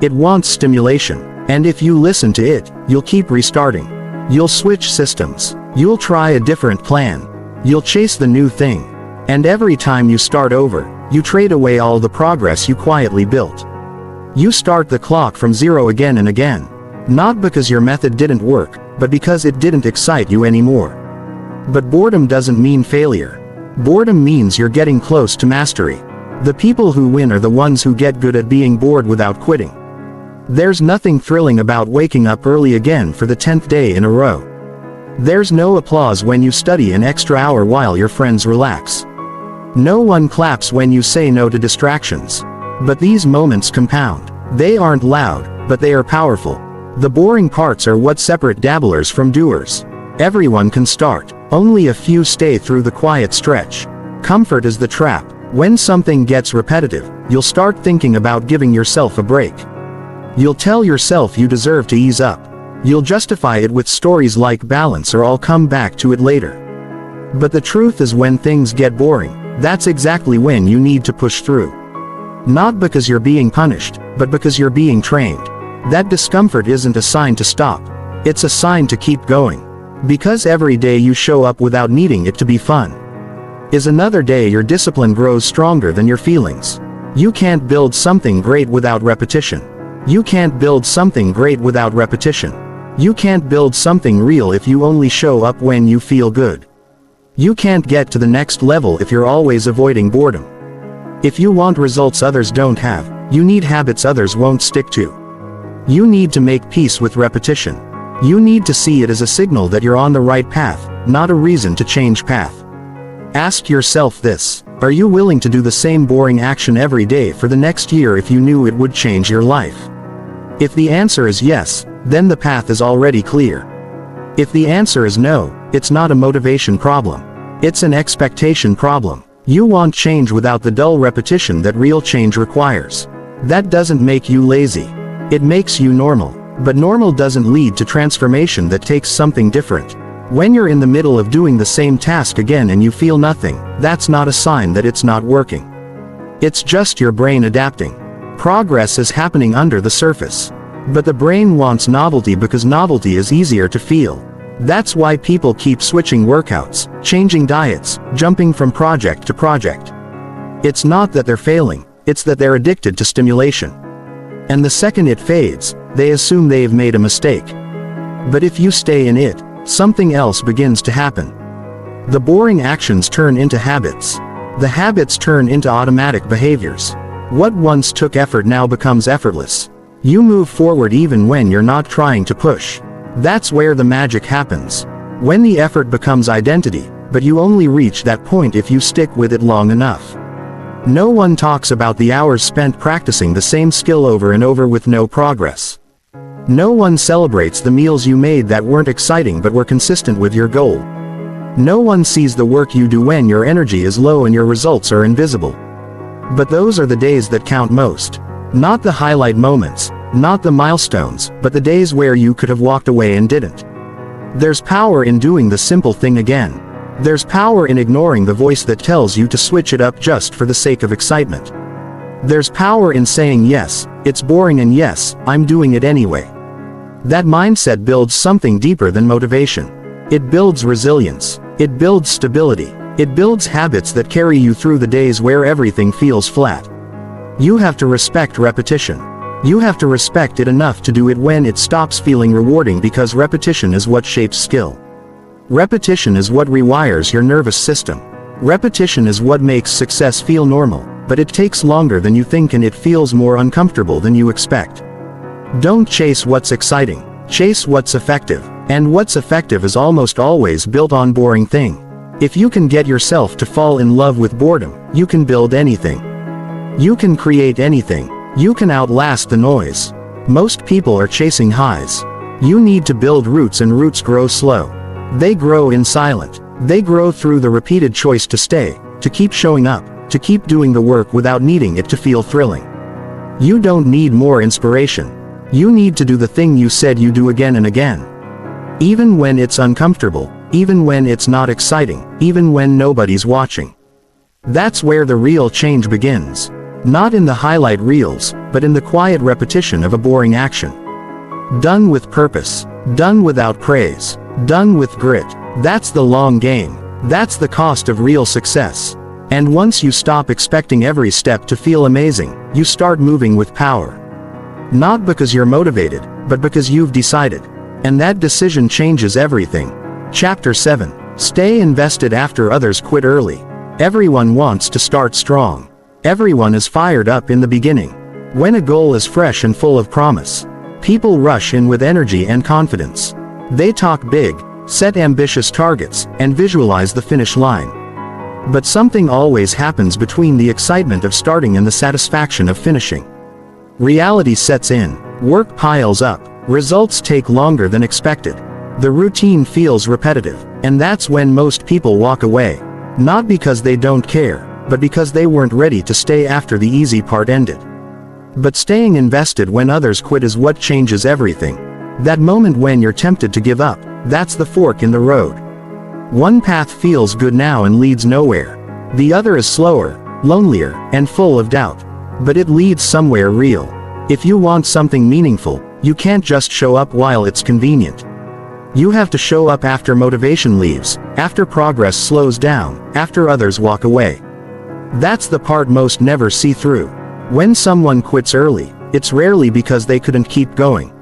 It wants stimulation. And if you listen to it, you'll keep restarting. You'll switch systems. You'll try a different plan. You'll chase the new thing. And every time you start over, you trade away all the progress you quietly built. You start the clock from zero again and again. Not because your method didn't work, but because it didn't excite you anymore. But boredom doesn't mean failure. Boredom means you're getting close to mastery. The people who win are the ones who get good at being bored without quitting. There's nothing thrilling about waking up early again for the 10th day in a row. There's no applause when you study an extra hour while your friends relax. No one claps when you say no to distractions. But these moments compound. They aren't loud, but they are powerful. The boring parts are what separate dabblers from doers. Everyone can start. Only a few stay through the quiet stretch. Comfort is the trap. When something gets repetitive, you'll start thinking about giving yourself a break. You'll tell yourself you deserve to ease up. You'll justify it with stories like balance or I'll come back to it later. But the truth is, when things get boring, that's exactly when you need to push through. Not because you're being punished, but because you're being trained. That discomfort isn't a sign to stop. It's a sign to keep going. Because every day you show up without needing it to be fun is another day your discipline grows stronger than your feelings. You can't build something great without repetition. You can't build something great without repetition. You can't build something real if you only show up when you feel good. You can't get to the next level if you're always avoiding boredom. If you want results others don't have, you need habits others won't stick to. You need to make peace with repetition. You need to see it as a signal that you're on the right path, not a reason to change path. Ask yourself this: are you willing to do the same boring action every day for the next year if you knew it would change your life? If the answer is yes, then the path is already clear. If the answer is no, it's not a motivation problem. It's an expectation problem. You want change without the dull repetition that real change requires. That doesn't make you lazy. It makes you normal. But normal doesn't lead to transformation that takes something different. When you're in the middle of doing the same task again and you feel nothing, that's not a sign that it's not working. It's just your brain adapting. Progress is happening under the surface. But the brain wants novelty because novelty is easier to feel. That's why people keep switching workouts, changing diets, jumping from project to project. It's not that they're failing, it's that they're addicted to stimulation. And the second it fades, they assume they've made a mistake. But if you stay in it, something else begins to happen. The boring actions turn into habits. The habits turn into automatic behaviors. What once took effort now becomes effortless. You move forward even when you're not trying to push. That's where the magic happens. When the effort becomes identity, but you only reach that point if you stick with it long enough. No one talks about the hours spent practicing the same skill over and over with no progress. No one celebrates the meals you made that weren't exciting but were consistent with your goal. No one sees the work you do when your energy is low and your results are invisible. But those are the days that count most. Not the highlight moments, not the milestones, but the days where you could have walked away and didn't. There's power in doing the simple thing again. There's power in ignoring the voice that tells you to switch it up just for the sake of excitement. There's power in saying yes, it's boring, and yes, I'm doing it anyway. That mindset builds something deeper than motivation. It builds resilience. It builds stability. It builds habits that carry you through the days where everything feels flat. You have to respect repetition. You have to respect it enough to do it when it stops feeling rewarding, because repetition is what shapes skill. Repetition is what rewires your nervous system. Repetition is what makes success feel normal, but it takes longer than you think and it feels more uncomfortable than you expect. Don't chase what's exciting, chase what's effective, and what's effective is almost always built on boring thing. If you can get yourself to fall in love with boredom, you can build anything. You can create anything. You can outlast the noise. Most people are chasing highs. You need to build roots, and roots grow slow. They grow in silence. They grow through the repeated choice to stay, to keep showing up, to keep doing the work without needing it to feel thrilling. You don't need more inspiration. You need to do the thing you said you do again and again. Even when it's uncomfortable, even when it's not exciting, even when nobody's watching. That's where the real change begins. Not in the highlight reels, but in the quiet repetition of a boring action. Done with purpose. Done without praise. Done with grit. That's the long game. That's the cost of real success. And once you stop expecting every step to feel amazing, you start moving with power. Not because you're motivated, but because you've decided. And that decision changes everything. Chapter 7. Stay invested after others quit early. Everyone wants to start strong. Everyone is fired up in the beginning. When a goal is fresh and full of promise, people rush in with energy and confidence. They talk big, set ambitious targets, and visualize the finish line. But something always happens between the excitement of starting and the satisfaction of finishing. Reality sets in. Work piles up. Results take longer than expected. The routine feels repetitive, and that's when most people walk away. Not because they don't care, but because they weren't ready to stay after the easy part ended. But staying invested when others quit is what changes everything. That moment when you're tempted to give up, that's the fork in the road. One path feels good now and leads nowhere. The other is slower, lonelier, and full of doubt. But it leads somewhere real. If you want something meaningful, you can't just show up while it's convenient. You have to show up after motivation leaves, after progress slows down, after others walk away. That's the part most never see through. When someone quits early, it's rarely because they couldn't keep going.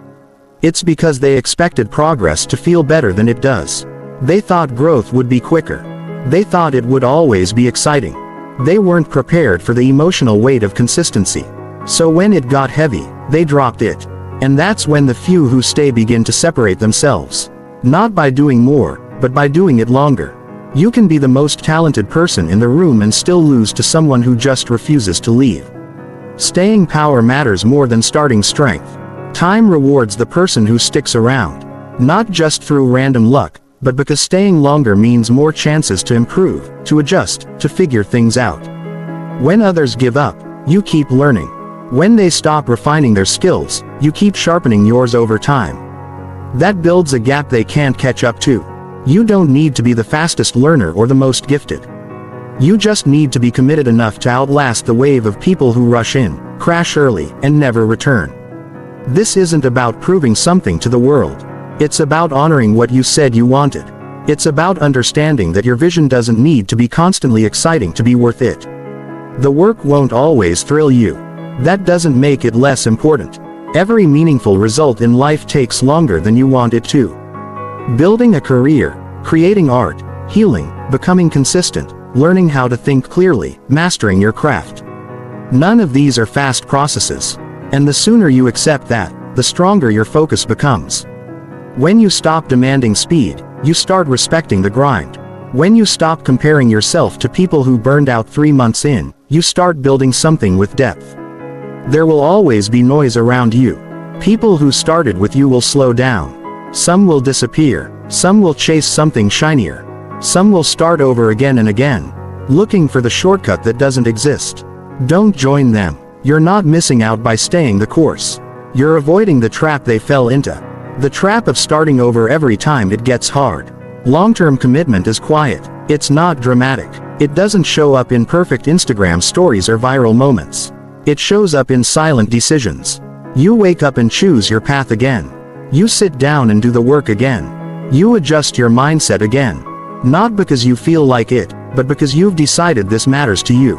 It's because they expected progress to feel better than it does. They thought growth would be quicker. They thought it would always be exciting. They weren't prepared for the emotional weight of consistency. So when it got heavy, they dropped it. And that's when the few who stay begin to separate themselves. Not by doing more, but by doing it longer. You can be the most talented person in the room and still lose to someone who just refuses to leave. Staying power matters more than starting strength. Time rewards the person who sticks around. Not just through random luck, but because staying longer means more chances to improve, to adjust, to figure things out. When others give up, you keep learning. When they stop refining their skills, you keep sharpening yours over time. That builds a gap they can't catch up to. You don't need to be the fastest learner or the most gifted. You just need to be committed enough to outlast the wave of people who rush in, crash early, and never return. This isn't about proving something to the world. It's about honoring what you said you wanted. It's about understanding that your vision doesn't need to be constantly exciting to be worth it. The work won't always thrill you. That doesn't make it less important. Every meaningful result in life takes longer than you want it to. Building a career, creating art, healing, becoming consistent, learning how to think clearly, mastering your craft. None of these are fast processes. And the sooner you accept that, the stronger your focus becomes. When you stop demanding speed, you start respecting the grind. When you stop comparing yourself to people who burned out 3 months in, you start building something with depth. There will always be noise around you. People who started with you will slow down. Some will disappear. Some will chase something shinier. Some will start over again and again, looking for the shortcut that doesn't exist. Don't join them. You're not missing out by staying the course. You're avoiding the trap they fell into. The trap of starting over every time it gets hard. Long-term commitment is quiet. It's not dramatic. It doesn't show up in perfect Instagram stories or viral moments. It shows up in silent decisions. You wake up and choose your path again. You sit down and do the work again. You adjust your mindset again. Not because you feel like it, but because you've decided this matters to you.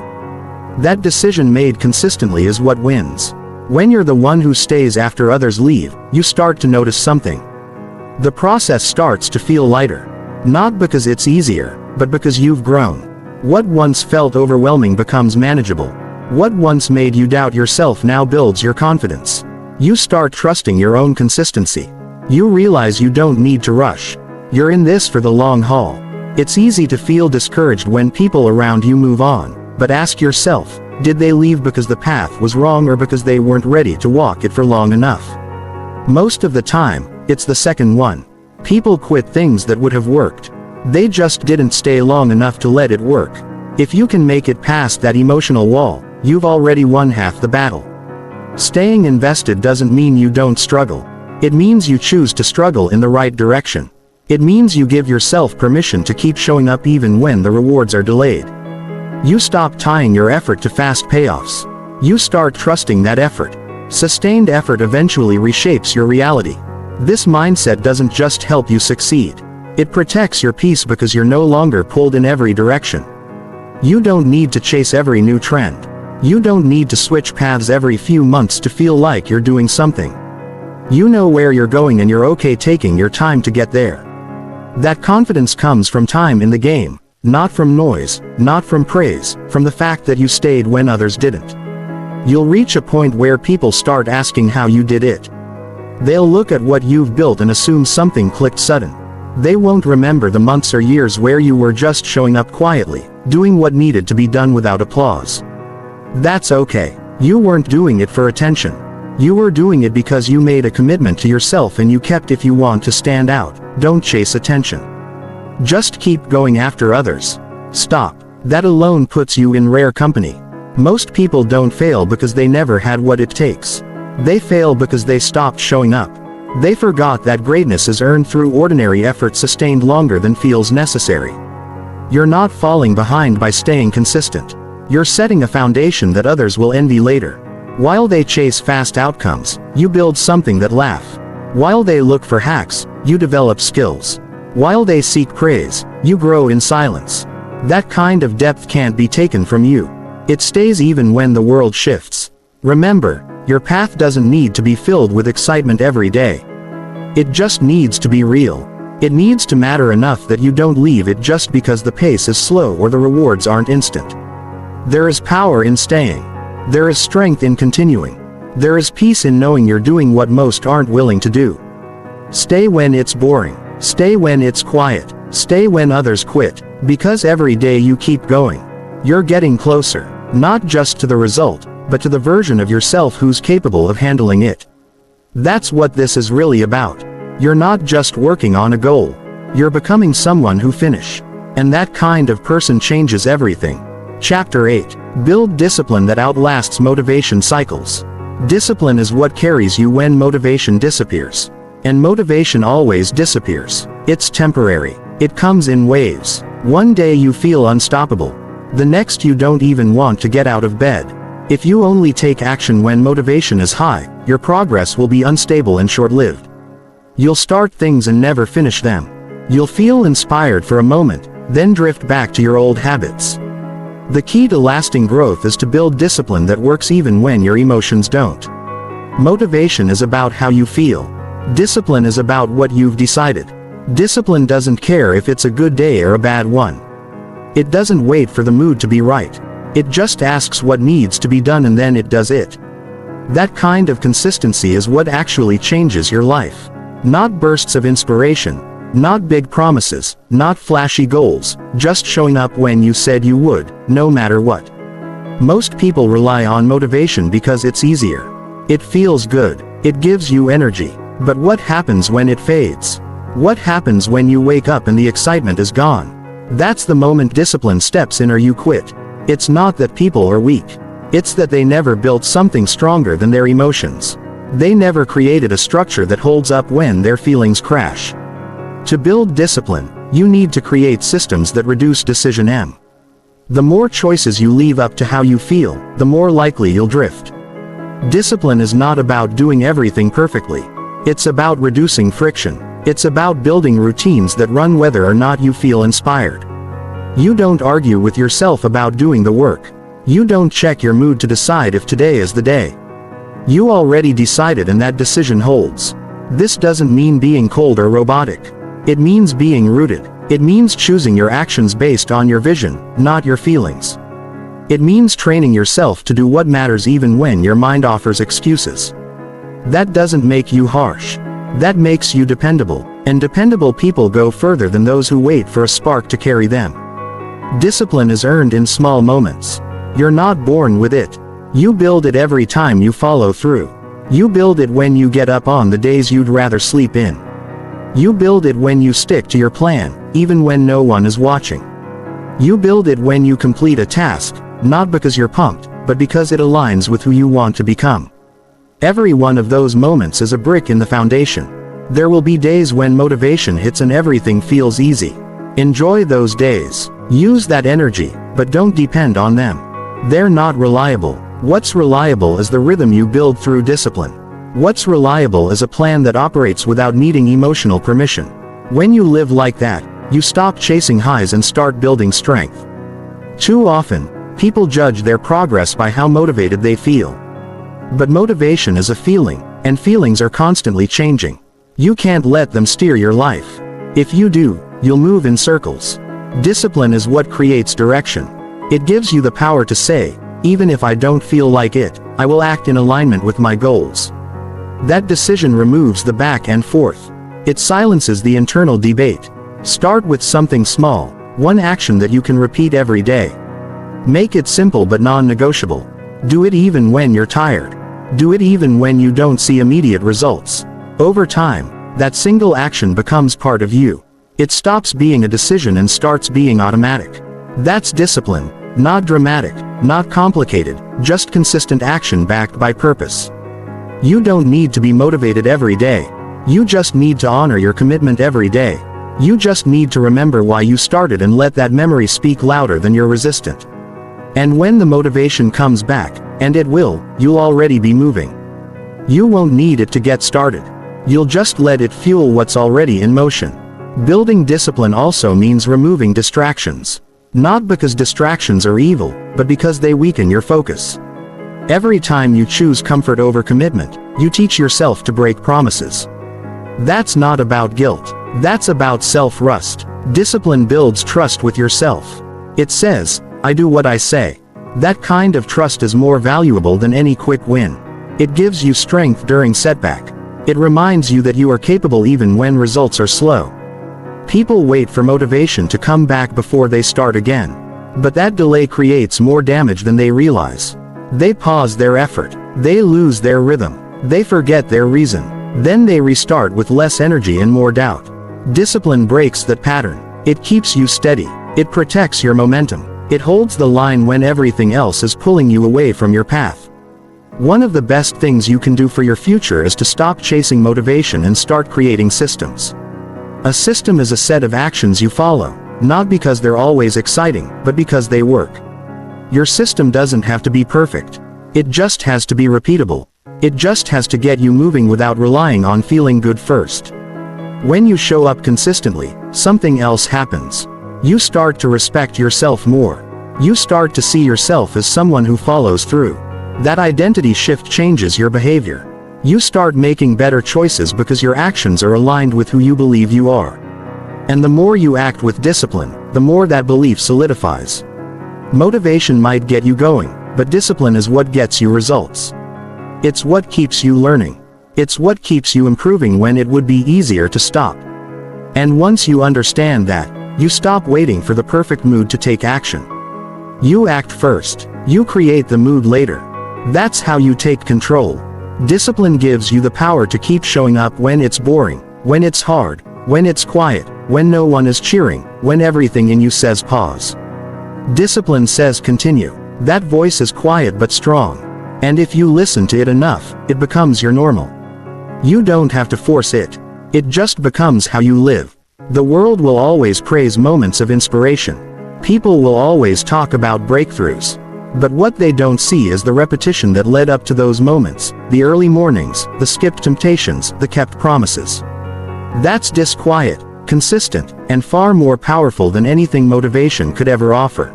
That decision made consistently is what wins. When you're the one who stays after others leave, you start to notice something. The process starts to feel lighter. Not because it's easier, but because you've grown. What once felt overwhelming becomes manageable. What once made you doubt yourself now builds your confidence. You start trusting your own consistency. You realize you don't need to rush. You're in this for the long haul. It's easy to feel discouraged when people around you move on, but ask yourself, did they leave because the path was wrong or because they weren't ready to walk it for long enough? Most of the time, it's the second one. People quit things that would have worked. They just didn't stay long enough to let it work. If you can make it past that emotional wall, you've already won half the battle. Staying invested doesn't mean you don't struggle. It means you choose to struggle in the right direction. It means you give yourself permission to keep showing up even when the rewards are delayed. You stop tying your effort to fast payoffs. You start trusting that effort. Sustained effort eventually reshapes your reality. This mindset doesn't just help you succeed. It protects your peace because you're no longer pulled in every direction. You don't need to chase every new trend. You don't need to switch paths every few months to feel like you're doing something. You know where you're going and you're okay taking your time to get there. That confidence comes from time in the game, not from noise, not from praise, from the fact that you stayed when others didn't. You'll reach a point where people start asking how you did it. They'll look at what you've built and assume something clicked sudden. They won't remember the months or years where you were just showing up quietly, doing what needed to be done without applause. That's okay. You weren't doing it for attention. You were doing it because you made a commitment to yourself and you kept. If you want to stand out, don't chase attention. Just keep going after others. Stop. That alone puts you in rare company. Most people don't fail because they never had what it takes. They fail because they stopped showing up. They forgot that greatness is earned through ordinary effort sustained longer than feels necessary. You're not falling behind by staying consistent. You're setting a foundation that others will envy later. While they chase fast outcomes, you build something that lasts. While they look for hacks, you develop skills. While they seek praise, you grow in silence. That kind of depth can't be taken from you. It stays even when the world shifts. Remember, your path doesn't need to be filled with excitement every day. It just needs to be real. It needs to matter enough that you don't leave it just because the pace is slow or the rewards aren't instant. There is power in staying. There is strength in continuing. There is peace in knowing you're doing what most aren't willing to do. Stay when it's boring. Stay when it's quiet. Stay when others quit. Because every day you keep going, you're getting closer, not just to the result, but to the version of yourself who's capable of handling it. That's what this is really about. You're not just working on a goal. You're becoming someone who finishes. And that kind of person changes everything. Chapter 8. Build discipline that outlasts motivation cycles. Discipline is what carries you when motivation disappears. And motivation always disappears. It's temporary. It comes in waves. One day you feel unstoppable. The next you don't even want to get out of bed. If you only take action when motivation is high, your progress will be unstable and short-lived. You'll start things and never finish them. You'll feel inspired for a moment, then drift back to your old habits. The key to lasting growth is to build discipline that works even when your emotions don't. Motivation is about how you feel. Discipline is about what you've decided. Discipline doesn't care if it's a good day or a bad one. It doesn't wait for the mood to be right. It just asks what needs to be done and then it does it. That kind of consistency is what actually changes your life. Not bursts of inspiration. Not big promises, not flashy goals, just showing up when you said you would, no matter what. Most people rely on motivation because it's easier. It feels good. It gives you energy. But what happens when it fades? What happens when you wake up and the excitement is gone? That's the moment discipline steps in or you quit. It's not that people are weak. It's that they never built something stronger than their emotions. They never created a structure that holds up when their feelings crash. To build discipline, you need to create systems that reduce decision M. The more choices you leave up to how you feel, the more likely you'll drift. Discipline is not about doing everything perfectly. It's about reducing friction. It's about building routines that run whether or not you feel inspired. You don't argue with yourself about doing the work. You don't check your mood to decide if today is the day. You already decided and that decision holds. This doesn't mean being cold or robotic. It means being rooted. It means choosing your actions based on your vision, not your feelings. It means training yourself to do what matters even when your mind offers excuses. That doesn't make you harsh. That makes you dependable, and dependable people go further than those who wait for a spark to carry them. Discipline is earned in small moments. You're not born with it. You build it every time you follow through. You build it when you get up on the days you'd rather sleep in. You build it when you stick to your plan, even when no one is watching. You build it when you complete a task, not because you're pumped, but because it aligns with who you want to become. Every one of those moments is a brick in the foundation. There will be days when motivation hits and everything feels easy. Enjoy those days. Use that energy, but don't depend on them. They're not reliable. What's reliable is the rhythm you build through discipline. What's reliable is a plan that operates without needing emotional permission. When you live like that, you stop chasing highs and start building strength. Too often, people judge their progress by how motivated they feel. But motivation is a feeling, and feelings are constantly changing. You can't let them steer your life. If you do, you'll move in circles. Discipline is what creates direction. It gives you the power to say, even if I don't feel like it, I will act in alignment with my goals. That decision removes the back and forth. It silences the internal debate. Start with something small, one action that you can repeat every day. Make it simple but non-negotiable. Do it even when you're tired. Do it even when you don't see immediate results. Over time, that single action becomes part of you. It stops being a decision and starts being automatic. That's discipline, not dramatic, not complicated, just consistent action backed by purpose. You don't need to be motivated every day. You just need to honor your commitment every day. You just need to remember why you started and let that memory speak louder than your resistance. And when the motivation comes back, and it will, you'll already be moving. You won't need it to get started. You'll just let it fuel what's already in motion. Building discipline also means removing distractions. Not because distractions are evil, but because they weaken your focus. Every time you choose comfort over commitment, you teach yourself to break promises. That's not about guilt. That's about self-trust. Discipline builds trust with yourself. It says, I do what I say. That kind of trust is more valuable than any quick win. It gives you strength during setback. It reminds you that you are capable even when results are slow. People wait for motivation to come back before they start again. But that delay creates more damage than they realize. They pause their effort. They lose their rhythm. They forget their reason. Then they restart with less energy and more doubt. Discipline breaks that pattern. It keeps you steady. It protects your momentum. It holds the line when everything else is pulling you away from your path. One of the best things you can do for your future is to stop chasing motivation and start creating systems. A system is a set of actions you follow, not because they're always exciting, but because they work. Your system doesn't have to be perfect. It just has to be repeatable. It just has to get you moving without relying on feeling good first. When you show up consistently, something else happens. You start to respect yourself more. You start to see yourself as someone who follows through. That identity shift changes your behavior. You start making better choices because your actions are aligned with who you believe you are. And the more you act with discipline, the more that belief solidifies. Motivation might get you going, but discipline is what gets you results. It's what keeps you learning. It's what keeps you improving when it would be easier to stop. And once you understand that, you stop waiting for the perfect mood to take action. You act first. You create the mood later. That's how you take control. Discipline gives you the power to keep showing up when it's boring, when it's hard, when it's quiet, when no one is cheering, when everything in you says pause. Discipline says continue. That voice is quiet but strong. And if you listen to it enough, it becomes your normal. You don't have to force it. It just becomes how you live. The world will always praise moments of inspiration. People will always talk about breakthroughs. But what they don't see is the repetition that led up to those moments, the early mornings, the skipped temptations, the kept promises. That's disquiet, consistent, and far more powerful than anything motivation could ever offer.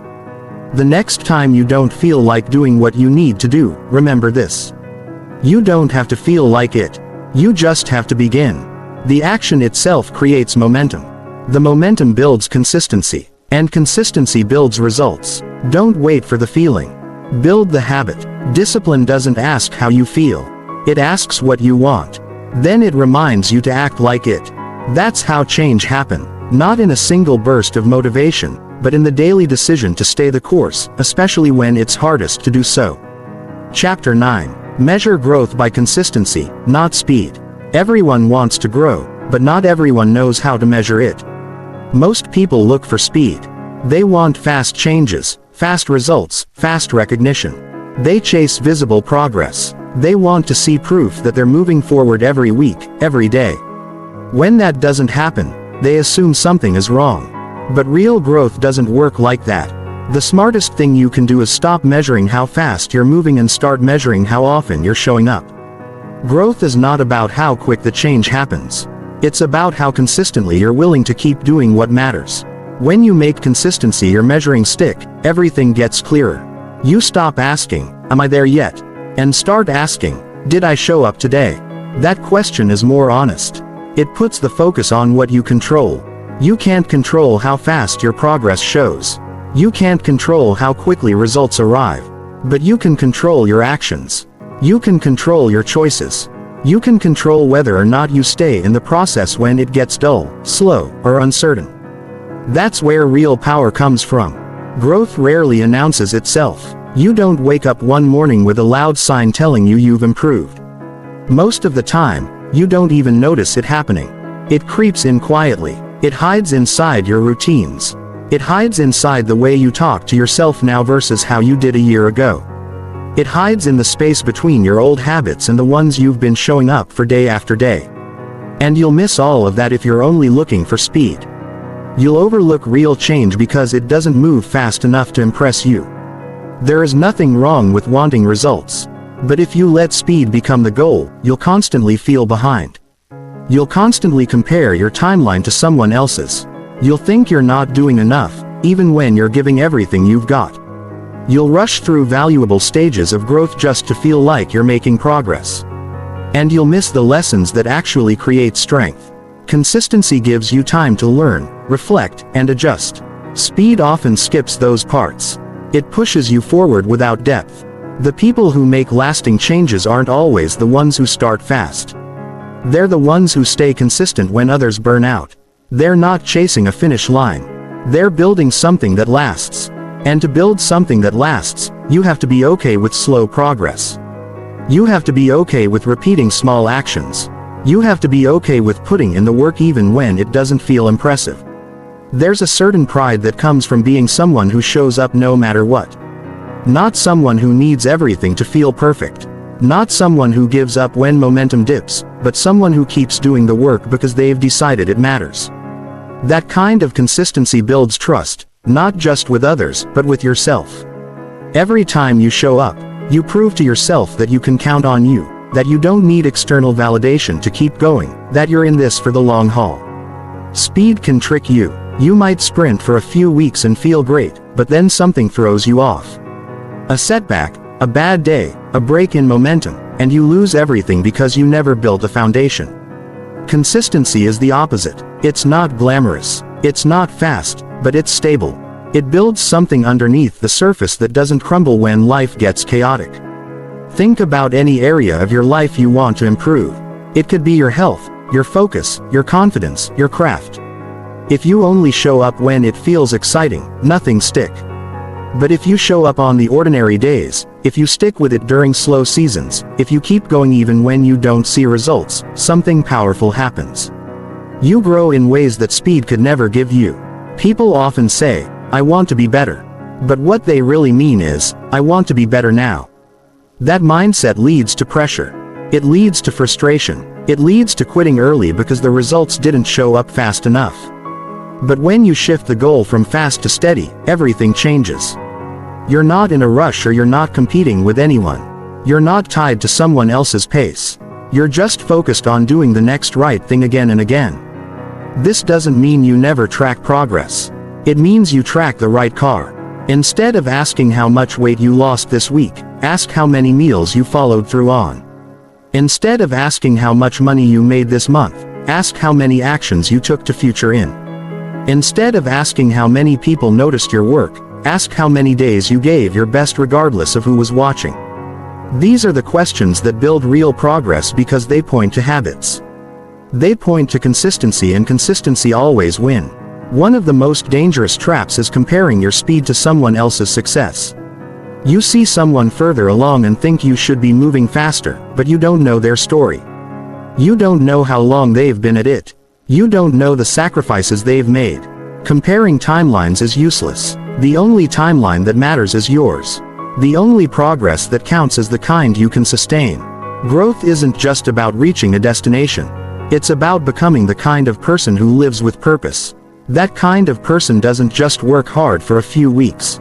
The next time you don't feel like doing what you need to do, remember this. You don't have to feel like it. You just have to begin. The action itself creates momentum. The momentum builds consistency. And consistency builds results. Don't wait for the feeling. Build the habit. Discipline doesn't ask how you feel. It asks what you want. Then it reminds you to act like it. That's how change happens. Not in a single burst of motivation, but in the daily decision to stay the course, especially when it's hardest to do so. Chapter 9. Measure growth by consistency, not speed. Everyone wants to grow, but not everyone knows how to measure it. Most people look for speed. They want fast changes, fast results, fast recognition. They chase visible progress. They want to see proof that they're moving forward every week, every day. When that doesn't happen, they assume something is wrong. But real growth doesn't work like that. The smartest thing you can do is stop measuring how fast you're moving and start measuring how often you're showing up. Growth is not about how quick the change happens. It's about how consistently you're willing to keep doing what matters. When you make consistency your measuring stick, everything gets clearer. You stop asking, "Am I there yet?" and start asking, "Did I show up today?" That question is more honest. It puts the focus on what you control. You can't control how fast your progress shows. You can't control how quickly results arrive. But you can control your actions. You can control your choices. You can control whether or not you stay in the process when it gets dull, slow, or uncertain. That's where real power comes from. Growth rarely announces itself. You don't wake up one morning with a loud sign telling you you've improved. Most of the time, you don't even notice it happening. It creeps in quietly. It hides inside your routines. It hides inside the way you talk to yourself now versus how you did a year ago. It hides in the space between your old habits and the ones you've been showing up for day after day. And you'll miss all of that if you're only looking for speed. You'll overlook real change because it doesn't move fast enough to impress you. There is nothing wrong with wanting results. But if you let speed become the goal, you'll constantly feel behind. You'll constantly compare your timeline to someone else's. You'll think you're not doing enough, even when you're giving everything you've got. You'll rush through valuable stages of growth just to feel like you're making progress. And you'll miss the lessons that actually create strength. Consistency gives you time to learn, reflect, and adjust. Speed often skips those parts. It pushes you forward without depth. The people who make lasting changes aren't always the ones who start fast. They're the ones who stay consistent when others burn out. They're not chasing a finish line. They're building something that lasts. And to build something that lasts, you have to be okay with slow progress. You have to be okay with repeating small actions. You have to be okay with putting in the work even when it doesn't feel impressive. There's a certain pride that comes from being someone who shows up no matter what. Not someone who needs everything to feel perfect. Not someone who gives up when momentum dips, but someone who keeps doing the work because they've decided it matters. That kind of consistency builds trust, not just with others, but with yourself. Every time you show up, you prove to yourself that you can count on you, that you don't need external validation to keep going, that you're in this for the long haul. Speed can trick you. You might sprint for a few weeks and feel great, but then something throws you off. A setback, a bad day, a break in momentum, and you lose everything because you never built a foundation. Consistency is the opposite. It's not glamorous. It's not fast, but it's stable. It builds something underneath the surface that doesn't crumble when life gets chaotic. Think about any area of your life you want to improve. It could be your health, your focus, your confidence, your craft. If you only show up when it feels exciting, nothing sticks. But if you show up on the ordinary days, if you stick with it during slow seasons, if you keep going even when you don't see results, something powerful happens. You grow in ways that speed could never give you. People often say, "I want to be better." But what they really mean is, "I want to be better now." That mindset leads to pressure. It leads to frustration. It leads to quitting early because the results didn't show up fast enough. But when you shift the goal from fast to steady, everything changes. You're not in a rush or you're not competing with anyone. You're not tied to someone else's pace. You're just focused on doing the next right thing again and again. This doesn't mean you never track progress. It means you track the right car. Instead of asking how much weight you lost this week, ask how many meals you followed through on. Instead of asking how much money you made this month, ask how many actions you took to future in. Instead of asking how many people noticed your work, ask how many days you gave your best regardless of who was watching. These are the questions that build real progress because they point to habits. They point to consistency, and consistency always wins. One of the most dangerous traps is comparing your speed to someone else's success. You see someone further along and think you should be moving faster, but you don't know their story. You don't know how long they've been at it. You don't know the sacrifices they've made. Comparing timelines is useless. The only timeline that matters is yours. The only progress that counts is the kind you can sustain. Growth isn't just about reaching a destination. It's about becoming the kind of person who lives with purpose. That kind of person doesn't just work hard for a few weeks.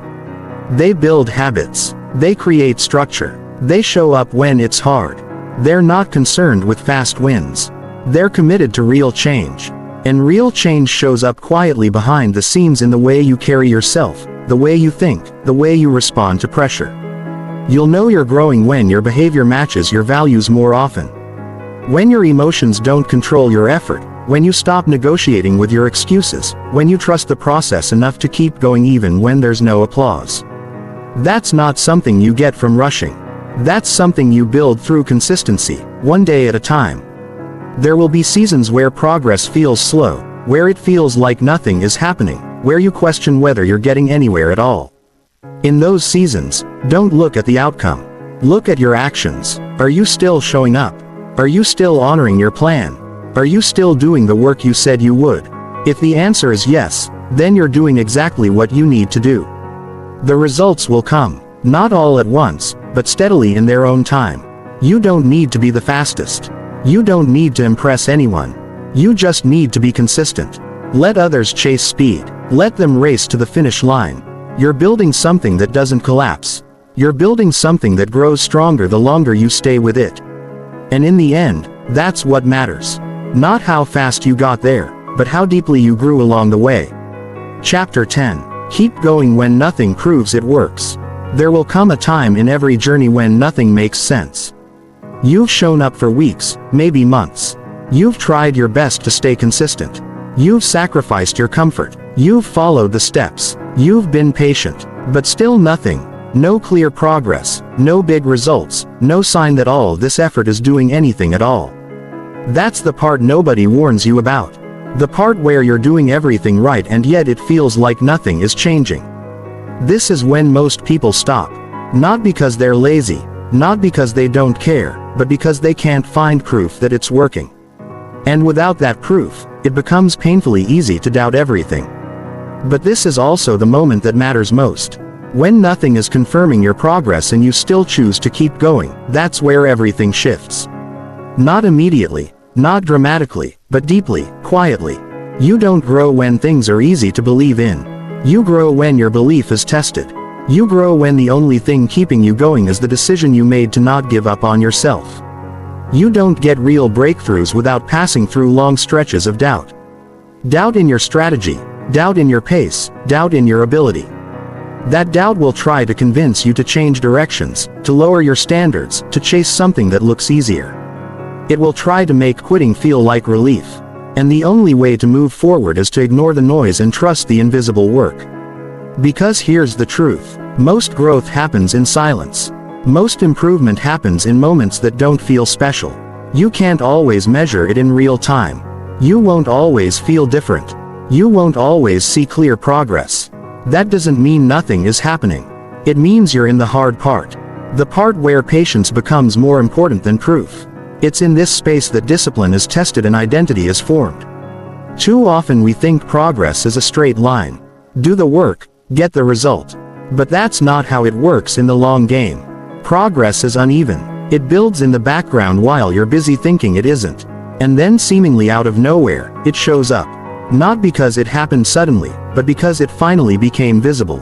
They build habits. They create structure. They show up when it's hard. They're not concerned with fast wins. They're committed to real change. And real change shows up quietly behind the scenes in the way you carry yourself, the way you think, the way you respond to pressure. You'll know you're growing when your behavior matches your values more often. When your emotions don't control your effort, when you stop negotiating with your excuses, when you trust the process enough to keep going even when there's no applause. That's not something you get from rushing. That's something you build through consistency, one day at a time. There will be seasons where progress feels slow, where it feels like nothing is happening, where you question whether you're getting anywhere at all. In those seasons, don't look at the outcome. Look at your actions. Are you still showing up? Are you still honoring your plan? Are you still doing the work you said you would? If the answer is yes, then you're doing exactly what you need to do. The results will come, not all at once, but steadily in their own time. You don't need to be the fastest. You don't need to impress anyone. You just need to be consistent. Let others chase speed. Let them race to the finish line. You're building something that doesn't collapse. You're building something that grows stronger the longer you stay with it. And in the end, that's what matters. Not how fast you got there, but how deeply you grew along the way. Chapter 10. Keep going when nothing proves it works. There will come a time in every journey when nothing makes sense. You've shown up for weeks, maybe months. You've tried your best to stay consistent. You've sacrificed your comfort. You've followed the steps. You've been patient. But still nothing. No clear progress. No big results. No sign that all this effort is doing anything at all. That's the part nobody warns you about. The part where you're doing everything right and yet it feels like nothing is changing. This is when most people stop. Not because they're lazy. Not because they don't care, but because they can't find proof that it's working. And without that proof, it becomes painfully easy to doubt everything. But this is also the moment that matters most. When nothing is confirming your progress and you still choose to keep going, that's where everything shifts. Not immediately, not dramatically, but deeply, quietly. You don't grow when things are easy to believe in. You grow when your belief is tested. You grow when the only thing keeping you going is the decision you made to not give up on yourself. You don't get real breakthroughs without passing through long stretches of doubt. Doubt in your strategy, doubt in your pace, doubt in your ability. That doubt will try to convince you to change directions, to lower your standards, to chase something that looks easier. It will try to make quitting feel like relief. And the only way to move forward is to ignore the noise and trust the invisible work. Because here's the truth. Most growth happens in silence. Most improvement happens in moments that don't feel special. You can't always measure it in real time. You won't always feel different. You won't always see clear progress. That doesn't mean nothing is happening. It means you're in the hard part. The part where patience becomes more important than proof. It's in this space that discipline is tested and identity is formed. Too often we think progress is a straight line. Do the work, get the result. But that's not how it works in the long game. Progress is uneven. It builds in the background while you're busy thinking it isn't. And then seemingly out of nowhere, it shows up. Not because it happened suddenly, but because it finally became visible.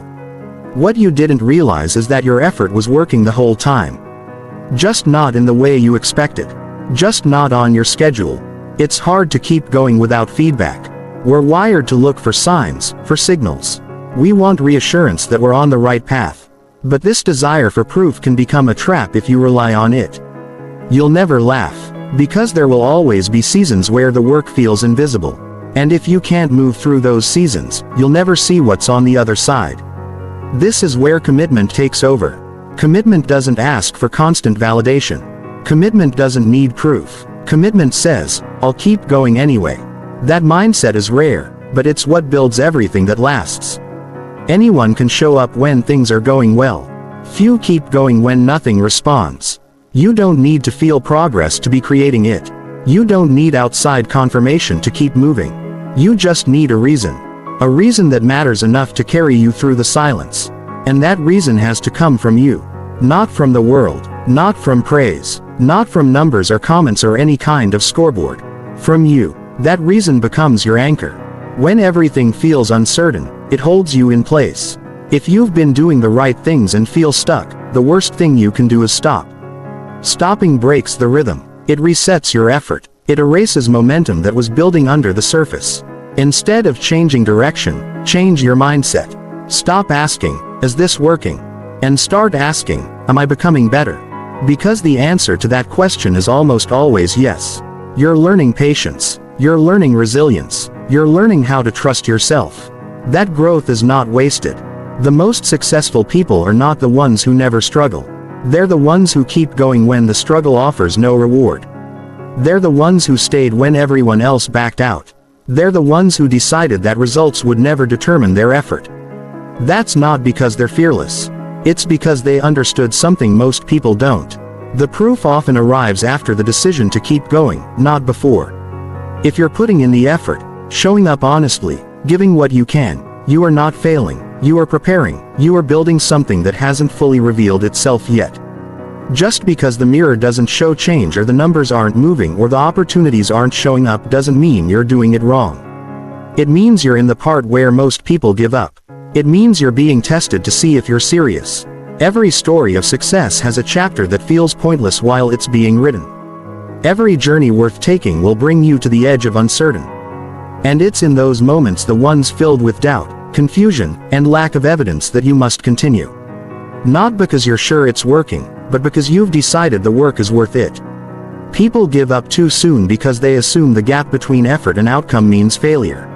What you didn't realize is that your effort was working the whole time. Just not in the way you expected. Just not on your schedule. It's hard to keep going without feedback. We're wired to look for signs, for signals. We want reassurance that we're on the right path. But this desire for proof can become a trap if you rely on it. You'll never laugh. Because there will always be seasons where the work feels invisible. And if you can't move through those seasons, you'll never see what's on the other side. This is where commitment takes over. Commitment doesn't ask for constant validation. Commitment doesn't need proof. Commitment says, I'll keep going anyway. That mindset is rare, but it's what builds everything that lasts. Anyone can show up when things are going well. Few keep going when nothing responds. You don't need to feel progress to be creating it. You don't need outside confirmation to keep moving. You just need a reason. A reason that matters enough to carry you through the silence. And that reason has to come from you. Not from the world. Not from praise. Not from numbers or comments or any kind of scoreboard. From you. That reason becomes your anchor. When everything feels uncertain, it holds you in place. If you've been doing the right things and feel stuck, the worst thing you can do is stop. Stopping breaks the rhythm. It resets your effort. It erases momentum that was building under the surface. Instead of changing direction, change your mindset. Stop asking, "Is this working?" and start asking, "Am I becoming better?" Because the answer to that question is almost always yes. You're learning patience. You're learning resilience. You're learning how to trust yourself. That growth is not wasted. The most successful people are not the ones who never struggle. They're the ones who keep going when the struggle offers no reward. They're the ones who stayed when everyone else backed out. They're the ones who decided that results would never determine their effort. That's not because they're fearless. It's because they understood something most people don't. The proof often arrives after the decision to keep going, not before. If you're putting in the effort, showing up honestly, giving what you can, you are not failing. You are preparing. You are building something that hasn't fully revealed itself yet. Just because the mirror doesn't show change or the numbers aren't moving or the opportunities aren't showing up doesn't mean you're doing it wrong. It means you're in the part where most people give up. It means you're being tested to see if you're serious. Every story of success has a chapter that feels pointless while it's being written. Every journey worth taking will bring you to the edge of uncertain. And it's in those moments, the ones filled with doubt, confusion, and lack of evidence, that you must continue. Not because you're sure it's working, but because you've decided the work is worth it. People give up too soon because they assume the gap between effort and outcome means failure.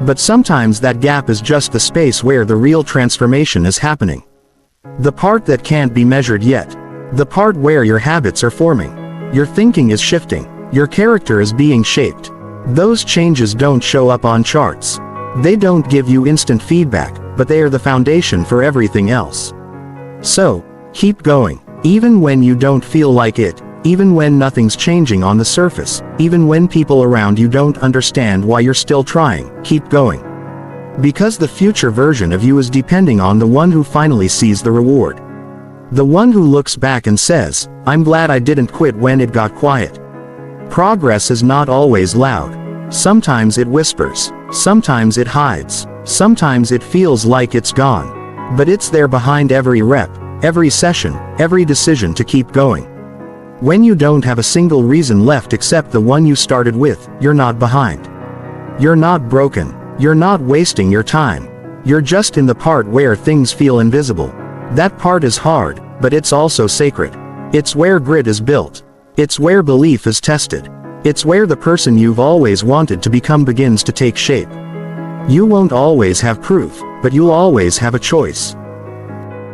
But sometimes that gap is just the space where the real transformation is happening. The part that can't be measured yet. The part where your habits are forming. Your thinking is shifting. Your character is being shaped. Those changes don't show up on charts. They don't give you instant feedback, but they are the foundation for everything else. So, keep going. Even when you don't feel like it, even when nothing's changing on the surface, even when people around you don't understand why you're still trying, keep going. Because the future version of you is depending on the one who finally sees the reward. The one who looks back and says, "I'm glad I didn't quit when it got quiet." Progress is not always loud. Sometimes it whispers. Sometimes it hides. Sometimes it feels like it's gone. But it's there behind every rep, every session, every decision to keep going. When you don't have a single reason left except the one you started with, you're not behind. You're not broken. You're not wasting your time. You're just in the part where things feel invisible. That part is hard, but it's also sacred. It's where grit is built. It's where belief is tested. It's where the person you've always wanted to become begins to take shape. You won't always have proof, but you'll always have a choice.